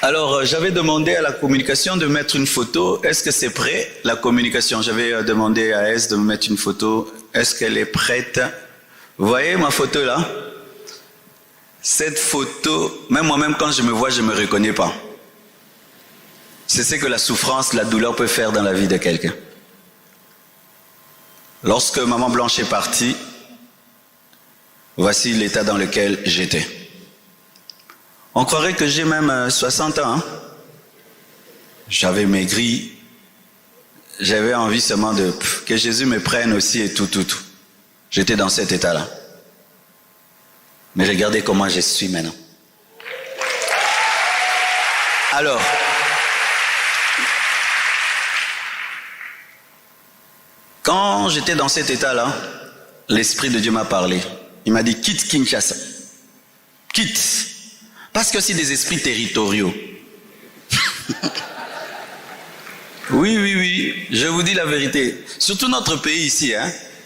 Alors, j'avais demandé à la communication de mettre une photo. Est-ce que c'est prêt, la communication? J'avais demandé à S de me mettre une photo. Est-ce qu'elle est prête? Vous voyez ma photo là? Cette photo, même moi-même quand je me vois, je ne me reconnais pas. C'est ce que la souffrance, la douleur peut faire dans la vie de quelqu'un. Lorsque maman Blanche est partie, voici l'état dans lequel j'étais. On croirait que j'ai même 60 ans. J'avais maigri. J'avais envie seulement que Jésus me prenne aussi et tout. J'étais dans cet état-là. Mais regardez comment je suis maintenant. Alors, quand j'étais dans cet état-là, l'Esprit de Dieu m'a parlé. Il m'a dit, quitte Kinshasa. Quitte. Parce que c'est des esprits territoriaux. Oui, je vous dis la vérité. Surtout notre pays ici.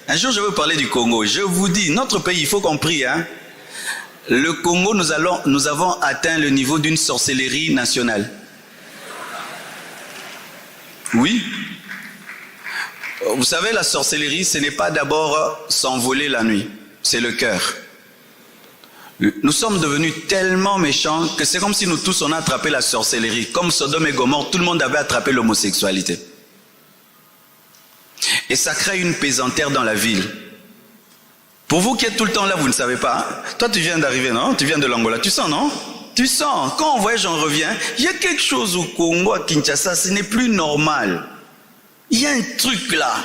Un jour, je veux parler du Congo. Je vous dis, notre pays, il faut qu'on prie. Le Congo, nous avons atteint le niveau d'une sorcellerie nationale. Oui. Vous savez, la sorcellerie, ce n'est pas d'abord s'envoler la nuit. C'est le cœur. Nous sommes devenus tellement méchants que c'est comme si nous tous on a attrapé la sorcellerie. Comme Sodome et Gomorrhe, tout le monde avait attrapé l'homosexualité. Et ça crée une pesanteur dans la ville. Pour vous qui êtes tout le temps là, vous ne savez pas. Toi, tu viens d'arriver, non? Tu viens de l'Angola. Tu sens, non? Tu sens. Quand on voyage, on revient. Il y a quelque chose au Congo, à Kinshasa, ce n'est plus normal. Il y a un truc là.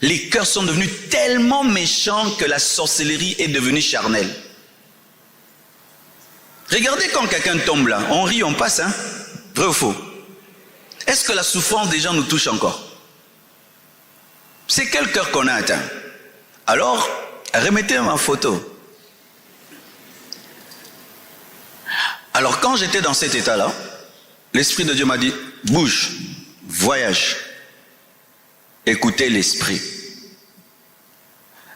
Les cœurs sont devenus tellement méchants que la sorcellerie est devenue charnelle. Regardez quand quelqu'un tombe là, on rit, on passe, vrai ou faux? Est-ce que la souffrance des gens nous touche encore? C'est quel cœur qu'on a atteint? Alors, remettez ma photo. Alors quand j'étais dans cet état-là, l'Esprit de Dieu m'a dit, bouge, voyage, écoutez l'Esprit.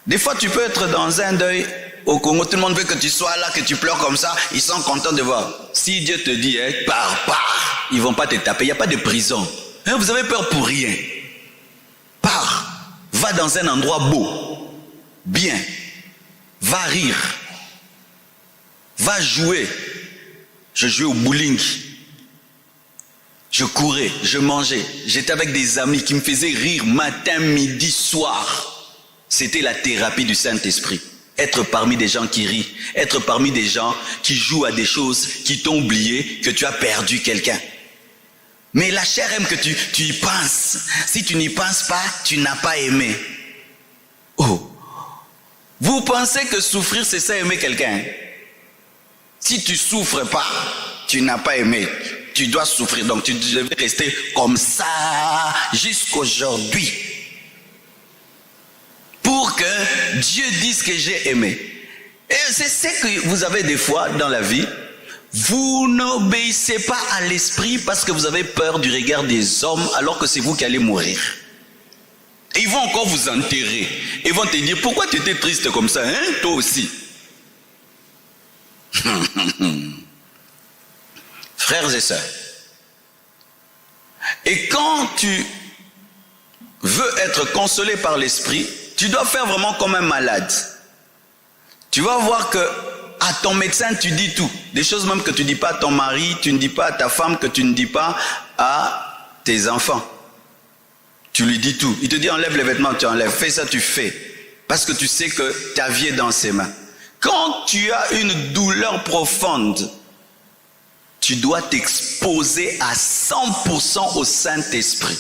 Des fois tu peux être dans un deuil. Au Congo, tout le monde veut que tu sois là, que tu pleures comme ça. Ils sont contents de voir. Si Dieu te dit, pars, ils ne vont pas te taper. Il n'y a pas de prison. Vous avez peur pour rien. Pars. Va dans un endroit beau. Bien. Va rire. Va jouer. Je jouais au bowling. Je courais, je mangeais. J'étais avec des amis qui me faisaient rire matin, midi, soir. C'était la thérapie du Saint-Esprit. Être parmi des gens qui rient, être parmi des gens qui jouent à des choses qui t'ont oublié, que tu as perdu quelqu'un. Mais la chair aime que tu y penses. Si tu n'y penses pas, tu n'as pas aimé. Oh, vous pensez que souffrir c'est ça aimer quelqu'un? Si tu souffres pas, tu n'as pas aimé. Tu dois souffrir, donc tu devais rester comme ça jusqu'aujourd'hui. Pour que Dieu dise que j'ai aimé. Et c'est ce que vous avez des fois dans la vie. Vous n'obéissez pas à l'esprit parce que vous avez peur du regard des hommes alors que c'est vous qui allez mourir. Et ils vont encore vous enterrer. Ils vont te dire, pourquoi tu étais triste comme ça, toi aussi? Frères et sœurs. Et quand tu veux être consolé par l'esprit, tu dois faire vraiment comme un malade. Tu vas voir que à ton médecin, tu dis tout. Des choses même que tu ne dis pas à ton mari, tu ne dis pas à ta femme, que tu ne dis pas à tes enfants. Tu lui dis tout. Il te dit enlève les vêtements, tu enlèves. Fais ça, tu fais. Parce que tu sais que ta vie est dans ses mains. Quand tu as une douleur profonde, tu dois t'exposer à 100% au Saint-Esprit.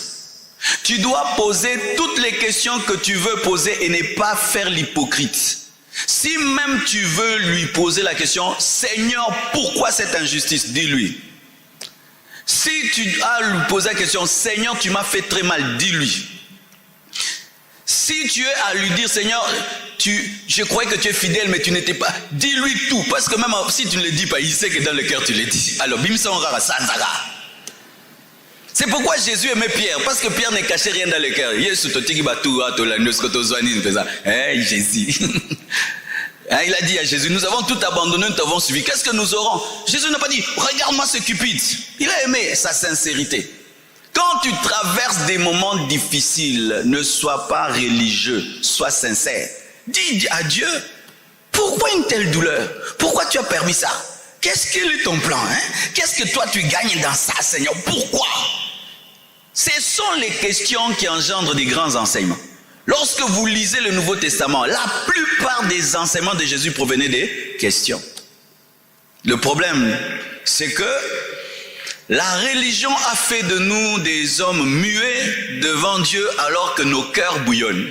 Tu dois poser toutes les questions que tu veux poser et ne pas faire l'hypocrite. Si même tu veux lui poser la question, Seigneur, pourquoi cette injustice? Dis-lui. Si tu as lui posé la question, Seigneur, tu m'as fait très mal, dis-lui. Si tu es à lui dire, Seigneur, je croyais que tu es fidèle, mais tu n'étais pas, dis-lui tout. Parce que même si tu ne le dis pas, il sait que dans le cœur tu le dis. Alors, bimsa rara sanzara. C'est pourquoi Jésus aimait Pierre, parce que Pierre ne cachait rien dans le cœur. Jésus. Il a dit à Jésus, nous avons tout abandonné, nous t'avons suivi. Qu'est-ce que nous aurons? Jésus n'a pas dit, regarde-moi ce cupide. Il a aimé sa sincérité. Quand tu traverses des moments difficiles, ne sois pas religieux, sois sincère. Dis à Dieu, pourquoi une telle douleur? Pourquoi tu as permis ça? Quel est ton plan? Qu'est-ce que toi tu gagnes dans ça, Seigneur? Pourquoi? Ce sont les questions qui engendrent des grands enseignements. Lorsque vous lisez le Nouveau Testament, la plupart des enseignements de Jésus provenaient des questions. Le problème, c'est que la religion a fait de nous des hommes muets devant Dieu alors que nos cœurs bouillonnent.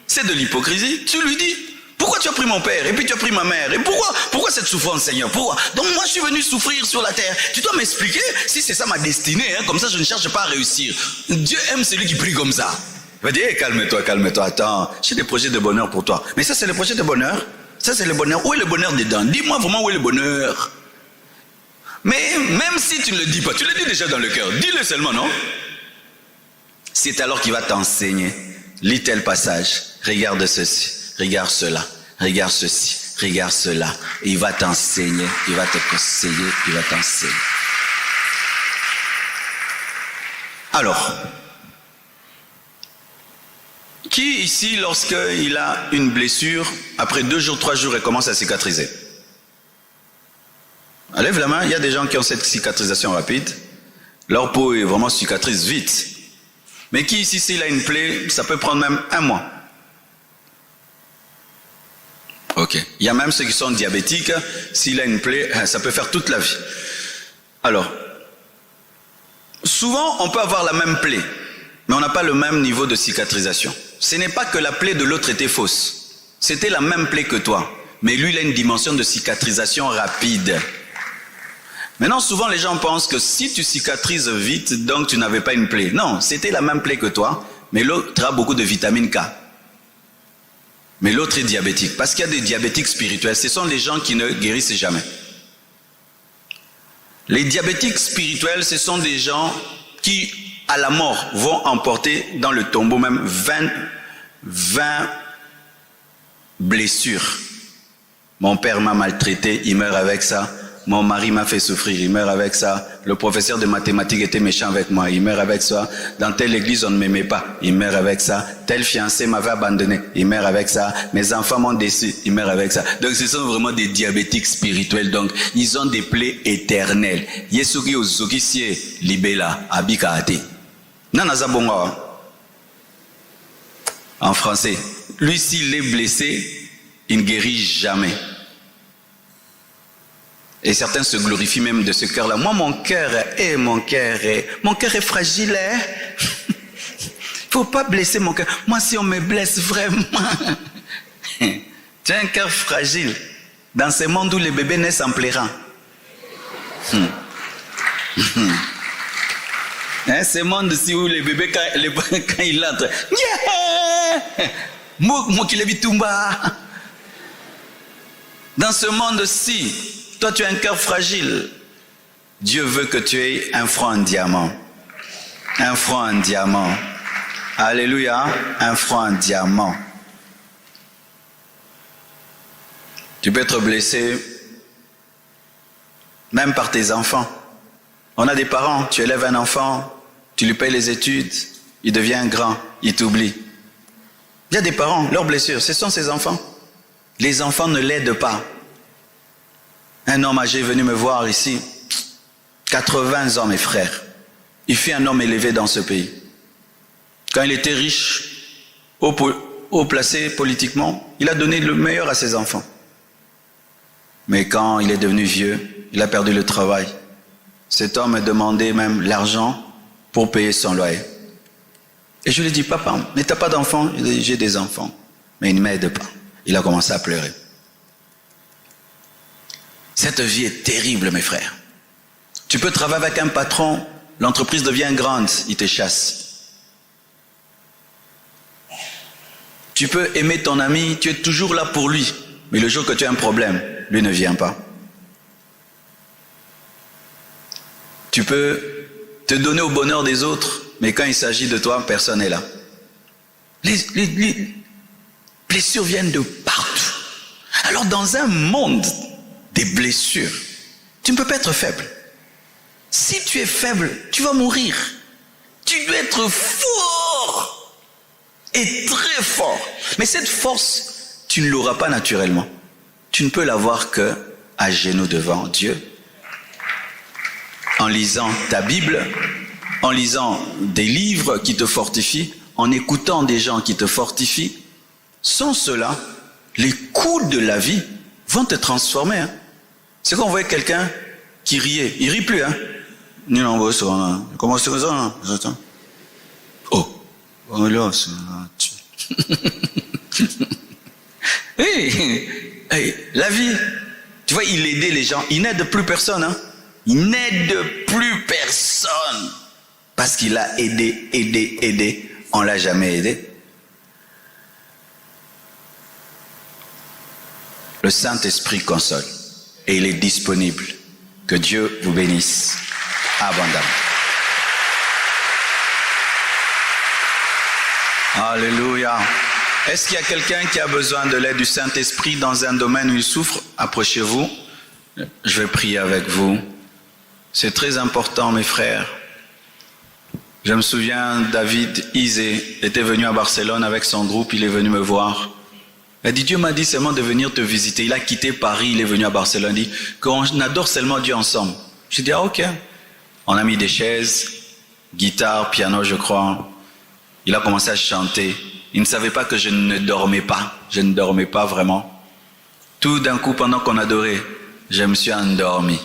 C'est de l'hypocrisie. Tu lui dis, pourquoi tu as pris mon père et puis tu as pris ma mère? Et pourquoi cette souffrance, Seigneur? Pourquoi? Donc moi je suis venu souffrir sur la terre. Tu dois m'expliquer si c'est ça ma destinée. Comme ça je ne cherche pas à réussir. Dieu aime celui qui prie comme ça. Il va dire, calme-toi, attends, j'ai des projets de bonheur pour toi. Mais ça c'est le projet de bonheur. Ça c'est le bonheur. Où est le bonheur dedans? Dis-moi vraiment où est le bonheur. Mais même si tu ne le dis pas, tu le dis déjà dans le cœur. Dis-le seulement, non? C'est alors qu'il va t'enseigner. Lis tel passage. Regarde ceci. Regarde cela. Regarde ceci. Regarde cela. Et il va t'enseigner. Il va te conseiller. Il va t'enseigner. Alors, qui ici, lorsqu'il a une blessure, après 2 jours, 3 jours, elle commence à cicatriser? Lève la main, il y a des gens qui ont cette cicatrisation rapide. Leur peau est vraiment cicatrise vite. Mais qui ici, s'il a une plaie, ça peut prendre même 1 mois. Ok. Il y a même ceux qui sont diabétiques, s'il a une plaie, ça peut faire toute la vie. Alors, souvent, on peut avoir la même plaie, mais on n'a pas le même niveau de cicatrisation. Ce n'est pas que la plaie de l'autre était fausse. C'était la même plaie que toi. Mais lui, il a une dimension de cicatrisation rapide. Maintenant, souvent, les gens pensent que si tu cicatrises vite, donc tu n'avais pas une plaie. Non, c'était la même plaie que toi, mais l'autre a beaucoup de vitamine K. Mais l'autre est diabétique. Parce qu'il y a des diabétiques spirituels. Ce sont les gens qui ne guérissent jamais. Les diabétiques spirituels, ce sont des gens qui, à la mort, vont emporter dans le tombeau même 20 blessures. Mon père m'a maltraité, il meurt avec ça. Mon mari m'a fait souffrir, il meurt avec ça. Le professeur de mathématiques était méchant avec moi, il meurt avec ça. Dans telle église, on ne m'aimait pas, il meurt avec ça. Tel fiancé m'avait abandonné, il meurt avec ça. Mes enfants m'ont déçu, il meurt avec ça. Donc ce sont vraiment des diabétiques spirituels. Donc ils ont des plaies éternelles. Yesuki ozuki sie libela abikaate. Nanaza bonga. En français, lui s'il est blessé, il ne guérit jamais. Et certains se glorifient même de ce cœur-là. Moi, mon cœur est fragile. Hein? Faut pas blesser mon cœur. Moi, si on me blesse vraiment, tu as un cœur fragile. Dans ce monde où les bébés naissent en pleurant. Hein, ce monde-ci où les bébés, quand ils entrent, moi qui l'ai vu tomber. Dans ce monde-ci, toi, tu as un cœur fragile. Dieu veut que tu aies un front en diamant. Un front en diamant. Alléluia. Un front en diamant. Tu peux être blessé même par tes enfants. On a des parents, tu élèves un enfant, tu lui payes les études, il devient grand, il t'oublie. Il y a des parents, leurs blessures, ce sont ses enfants. Les enfants ne l'aident pas. Un homme âgé est venu me voir ici, 80 ans mes frères. Il fut un homme élevé dans ce pays. Quand il était riche, haut placé politiquement, il a donné le meilleur à ses enfants. Mais quand il est devenu vieux, il a perdu le travail. Cet homme a demandé même l'argent pour payer son loyer. Et je lui ai dit, papa, mais t'as pas d'enfants? Il a dit, j'ai des enfants, mais ils ne m'aident pas. Il a commencé à pleurer. Cette vie est terrible, mes frères. Tu peux travailler avec un patron, l'entreprise devient grande, il te chasse. Tu peux aimer ton ami, tu es toujours là pour lui, mais le jour que tu as un problème, lui ne vient pas. Tu peux te donner au bonheur des autres, mais quand il s'agit de toi, personne n'est là. Les blessures viennent de partout. Alors dans un monde des blessures, tu ne peux pas être faible. Si tu es faible, tu vas mourir. Tu dois être fort et très fort. Mais cette force, tu ne l'auras pas naturellement. Tu ne peux l'avoir que à genoux devant Dieu. En lisant ta Bible, en lisant des livres qui te fortifient, en écoutant des gens qui te fortifient. Sans cela, les coups de la vie vont te transformer. Hein. C'est quand on voit quelqu'un qui riait. Il rit plus, hein. Comment c'est ça? Oh. Hey, la vie. Tu vois, il aidait les gens. Il n'aide plus personne, hein. Il n'aide plus personne. Parce qu'il a aidé. On ne l'a jamais aidé. Le Saint-Esprit console. Et il est disponible. Que Dieu vous bénisse abondamment. Alléluia. Est-ce qu'il y a quelqu'un qui a besoin de l'aide du Saint-Esprit dans un domaine où il souffre? Approchez-vous. Je vais prier avec vous. C'est très important, mes frères. Je me souviens, David Isé était venu à Barcelone avec son groupe, il est venu me voir. Il a dit, Dieu m'a dit seulement de venir te visiter. Il a quitté Paris, il est venu à Barcelone, il dit qu'on adore seulement Dieu ensemble. J'ai dit, ah ok. On a mis des chaises, guitare, piano, je crois. Il a commencé à chanter. Il ne savait pas que je ne dormais pas. Je ne dormais pas vraiment. Tout d'un coup, pendant qu'on adorait, je me suis endormi.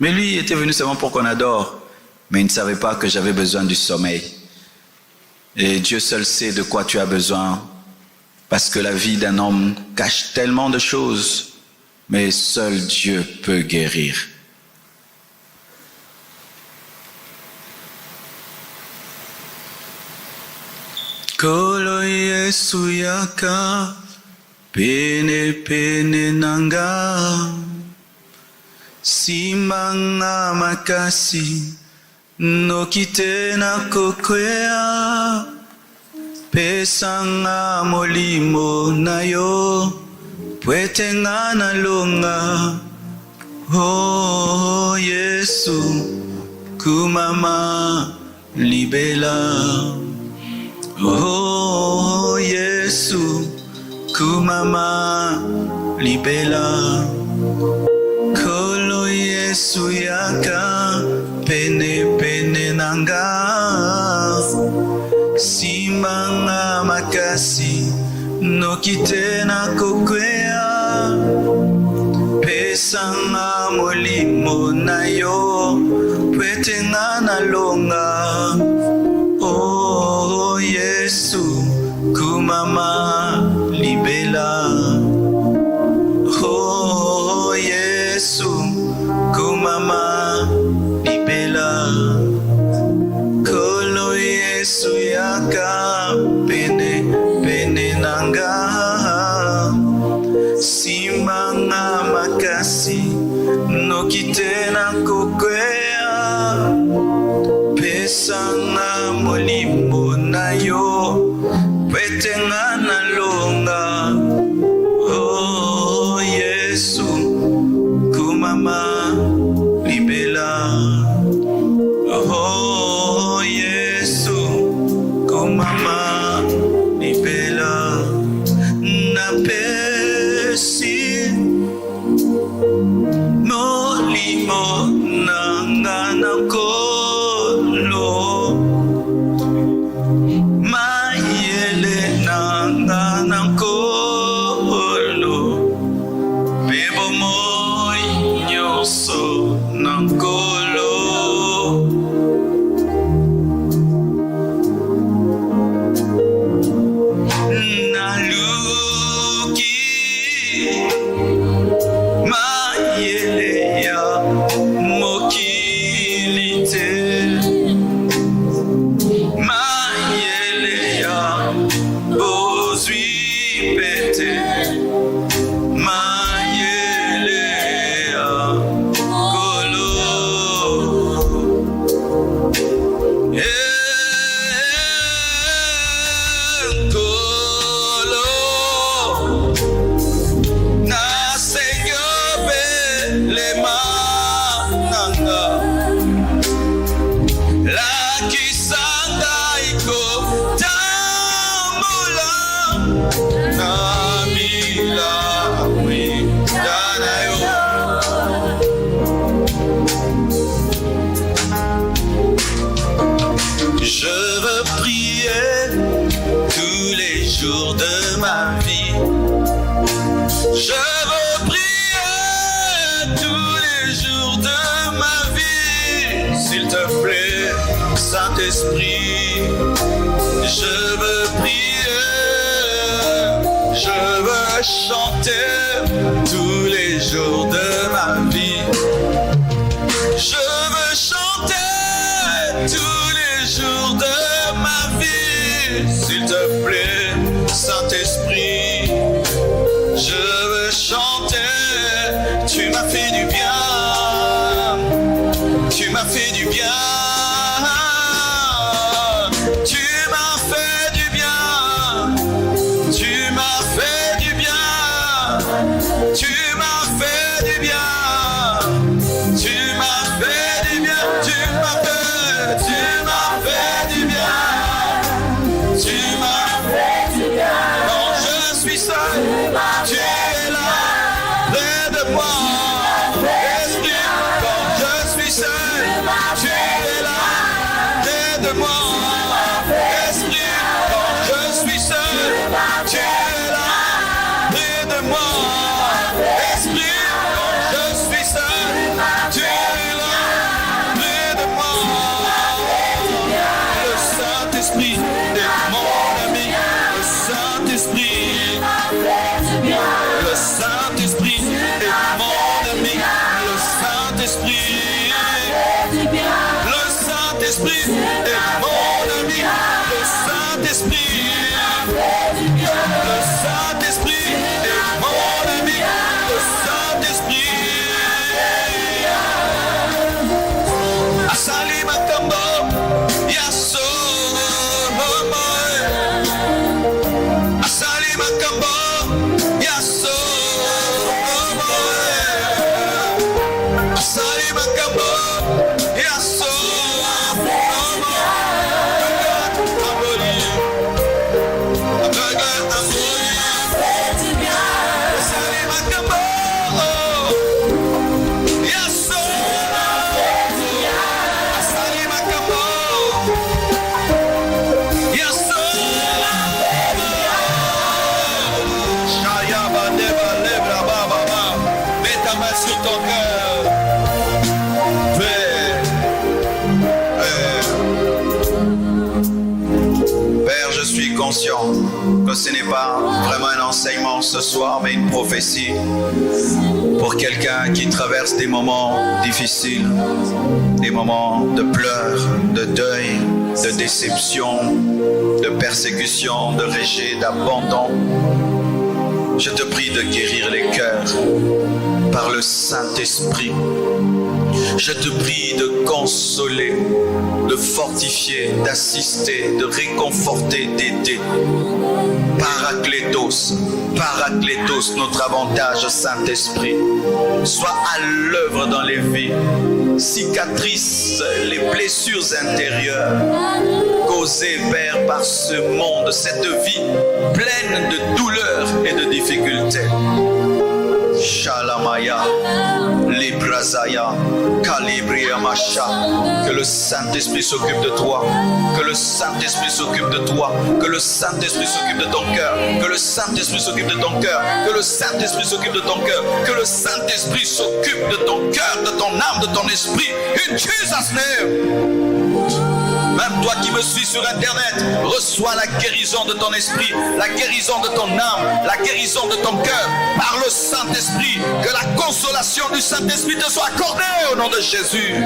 Mais lui, il était venu seulement pour qu'on adore. Mais il ne savait pas que j'avais besoin du sommeil. Et Dieu seul sait de quoi tu as besoin. Parce que la vie d'un homme cache tellement de choses. Mais seul Dieu peut guérir. Kolo Yesu yaka pene pene nanga simanga makasi nokite na kokwea pesanga molimo na yo pwetenga na longa oh Yesu kumama libela oh Yesu kumama libela kolo Yesu yaka pene pene nanga simanga makasi nokite na kokwea pesanga molimo na yo pwetenga na longa oh Yesu kumama libela oh Yesu kumama libela kolo Yesu yaka pene pene nanga simanga makasi nokite na kokwea pesanga molimo na yo pwetenga na longa oh Yesu kumama libela oh Yesu kumama libela na pesi molimo nanga na kolo mayele nanga na kolo bebo moi nyoso na kolo naluki mayele ya mokilite mayele ya bozwi pete mayele ya kolo kolo na senyobe le mananga la kisanga iko tambula na mila danayo je veux prier tous les jours de ma vie. Je veux prier tous les jours de ma vie. S'il te plaît, Saint-Esprit, je veux prier, je veux chanter tous les jours de ma vie. Je veux chanter tous les jours de ma vie. S'il te plaît, Saint-Esprit, je veux chanter, tu m'as fait du bien. que ce n'est pas vraiment un enseignement ce soir, mais une prophétie pour quelqu'un qui traverse des moments difficiles, des moments de pleurs, de deuil, de déception, de persécution, de rejet, d'abandon. Je te prie de guérir les cœurs par le Saint-Esprit. Je te prie de consoler, de fortifier, d'assister, de réconforter, d'aider. Paraclétos, Paraclétos, notre avantage, Saint-Esprit. Sois à l'œuvre dans les vies, cicatrices les blessures intérieures causées, Père, par ce monde, cette vie pleine de douleurs et de difficultés. Shalamaya, Librazaya, Kalibria Masha, que le Saint-Esprit s'occupe de toi, que le Saint-Esprit s'occupe de toi, que le Saint-Esprit s'occupe de ton cœur, que le Saint-Esprit s'occupe de ton cœur, que le Saint-Esprit s'occupe de ton cœur, que le Saint-Esprit s'occupe de ton cœur, de ton âme, de ton esprit. In Jesus' name. Même toi qui me suis sur Internet, reçois la guérison de ton esprit, la guérison de ton âme, la guérison de ton cœur, par le Saint-Esprit. Que la consolation du Saint-Esprit te soit accordée au nom de Jésus.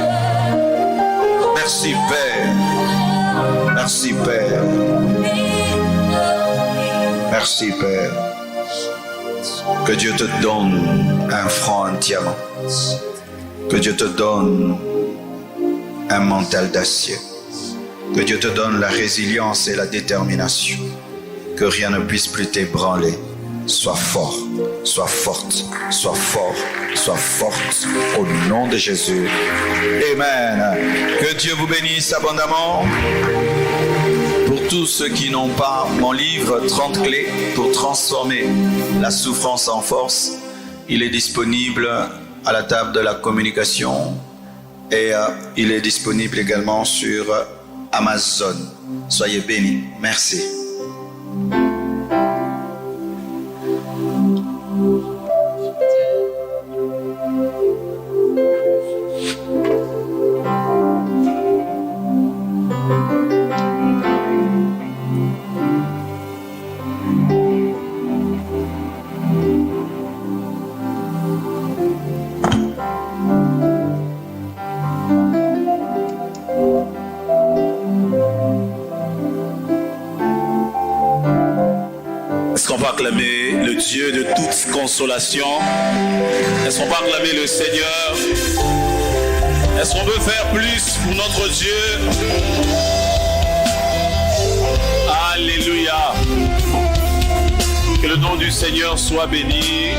Merci Père. Merci Père. Merci Père. Que Dieu te donne un franc, un diamant. Que Dieu te donne un mental d'acier. Que Dieu te donne la résilience et la détermination. Que rien ne puisse plus t'ébranler. Sois fort, sois forte, sois fort, sois forte. Au nom de Jésus. Amen. Que Dieu vous bénisse abondamment. Pour tous ceux qui n'ont pas mon livre 30 clés pour transformer la souffrance en force, il est disponible à la table de la communication et il est disponible également sur Amazon. Soyez bénis. Merci. Est-ce qu'on peut acclamer le Dieu de toute consolation? Est-ce qu'on peut acclamer le Seigneur? Est-ce qu'on peut faire plus pour notre Dieu? Alléluia. Que le nom du Seigneur soit béni.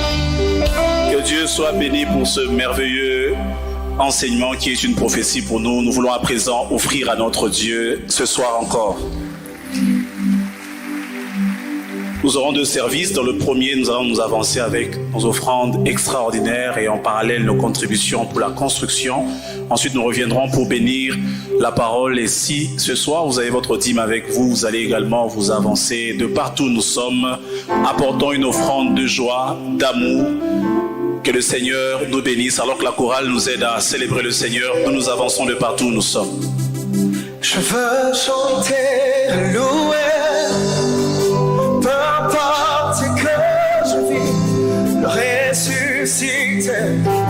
Que Dieu soit béni pour ce merveilleux enseignement qui est une prophétie pour nous. Nous voulons à présent offrir à notre Dieu ce soir encore. Nous aurons 2 services. Dans le premier, nous allons nous avancer avec nos offrandes extraordinaires et en parallèle nos contributions pour la construction. Ensuite, nous reviendrons pour bénir la parole. Et si ce soir, vous avez votre dîme avec vous, vous allez également vous avancer de partout où nous sommes, apportant une offrande de joie, d'amour. Que le Seigneur nous bénisse alors que la chorale nous aide à célébrer le Seigneur. Nous avançons de partout où nous sommes. Je veux chanter, louer. Peu importe que je vis, le ressuscité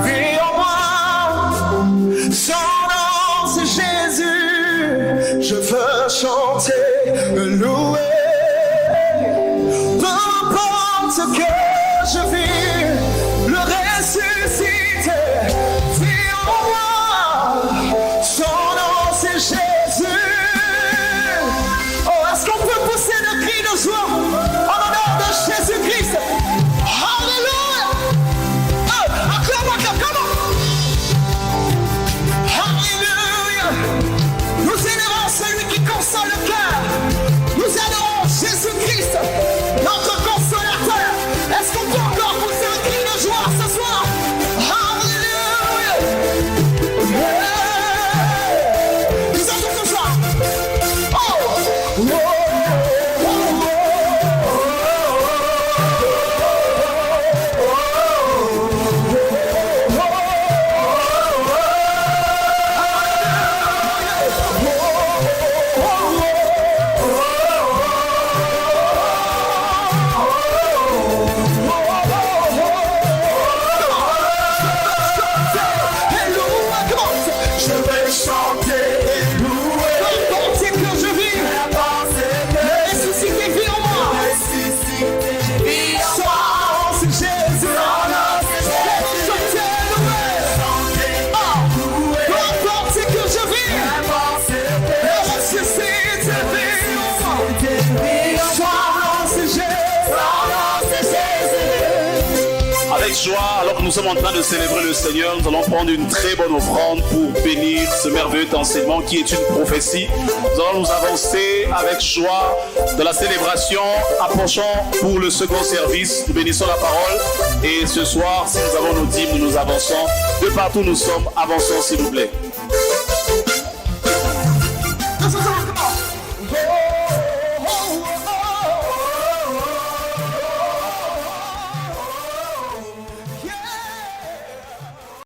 vit en moi. Son nom c'est Jésus. Je veux chanter, louer. Peu importe que je vis, le ressuscité vit en moi. Son nom c'est Jésus. Oh, est-ce qu'on peut pousser le cri de joie en honneur de Jésus-Christ? Alléluia! Oh, acclame avec joie, alors que nous sommes en train de célébrer le Seigneur, nous allons prendre une très bonne offrande pour bénir ce merveilleux enseignement qui est une prophétie. Nous allons nous avancer avec joie de la célébration, approchons pour le second service. Nous bénissons la parole et ce soir, si nous avons nos dîmes, nous avançons. De partout nous sommes, avançons s'il vous plaît.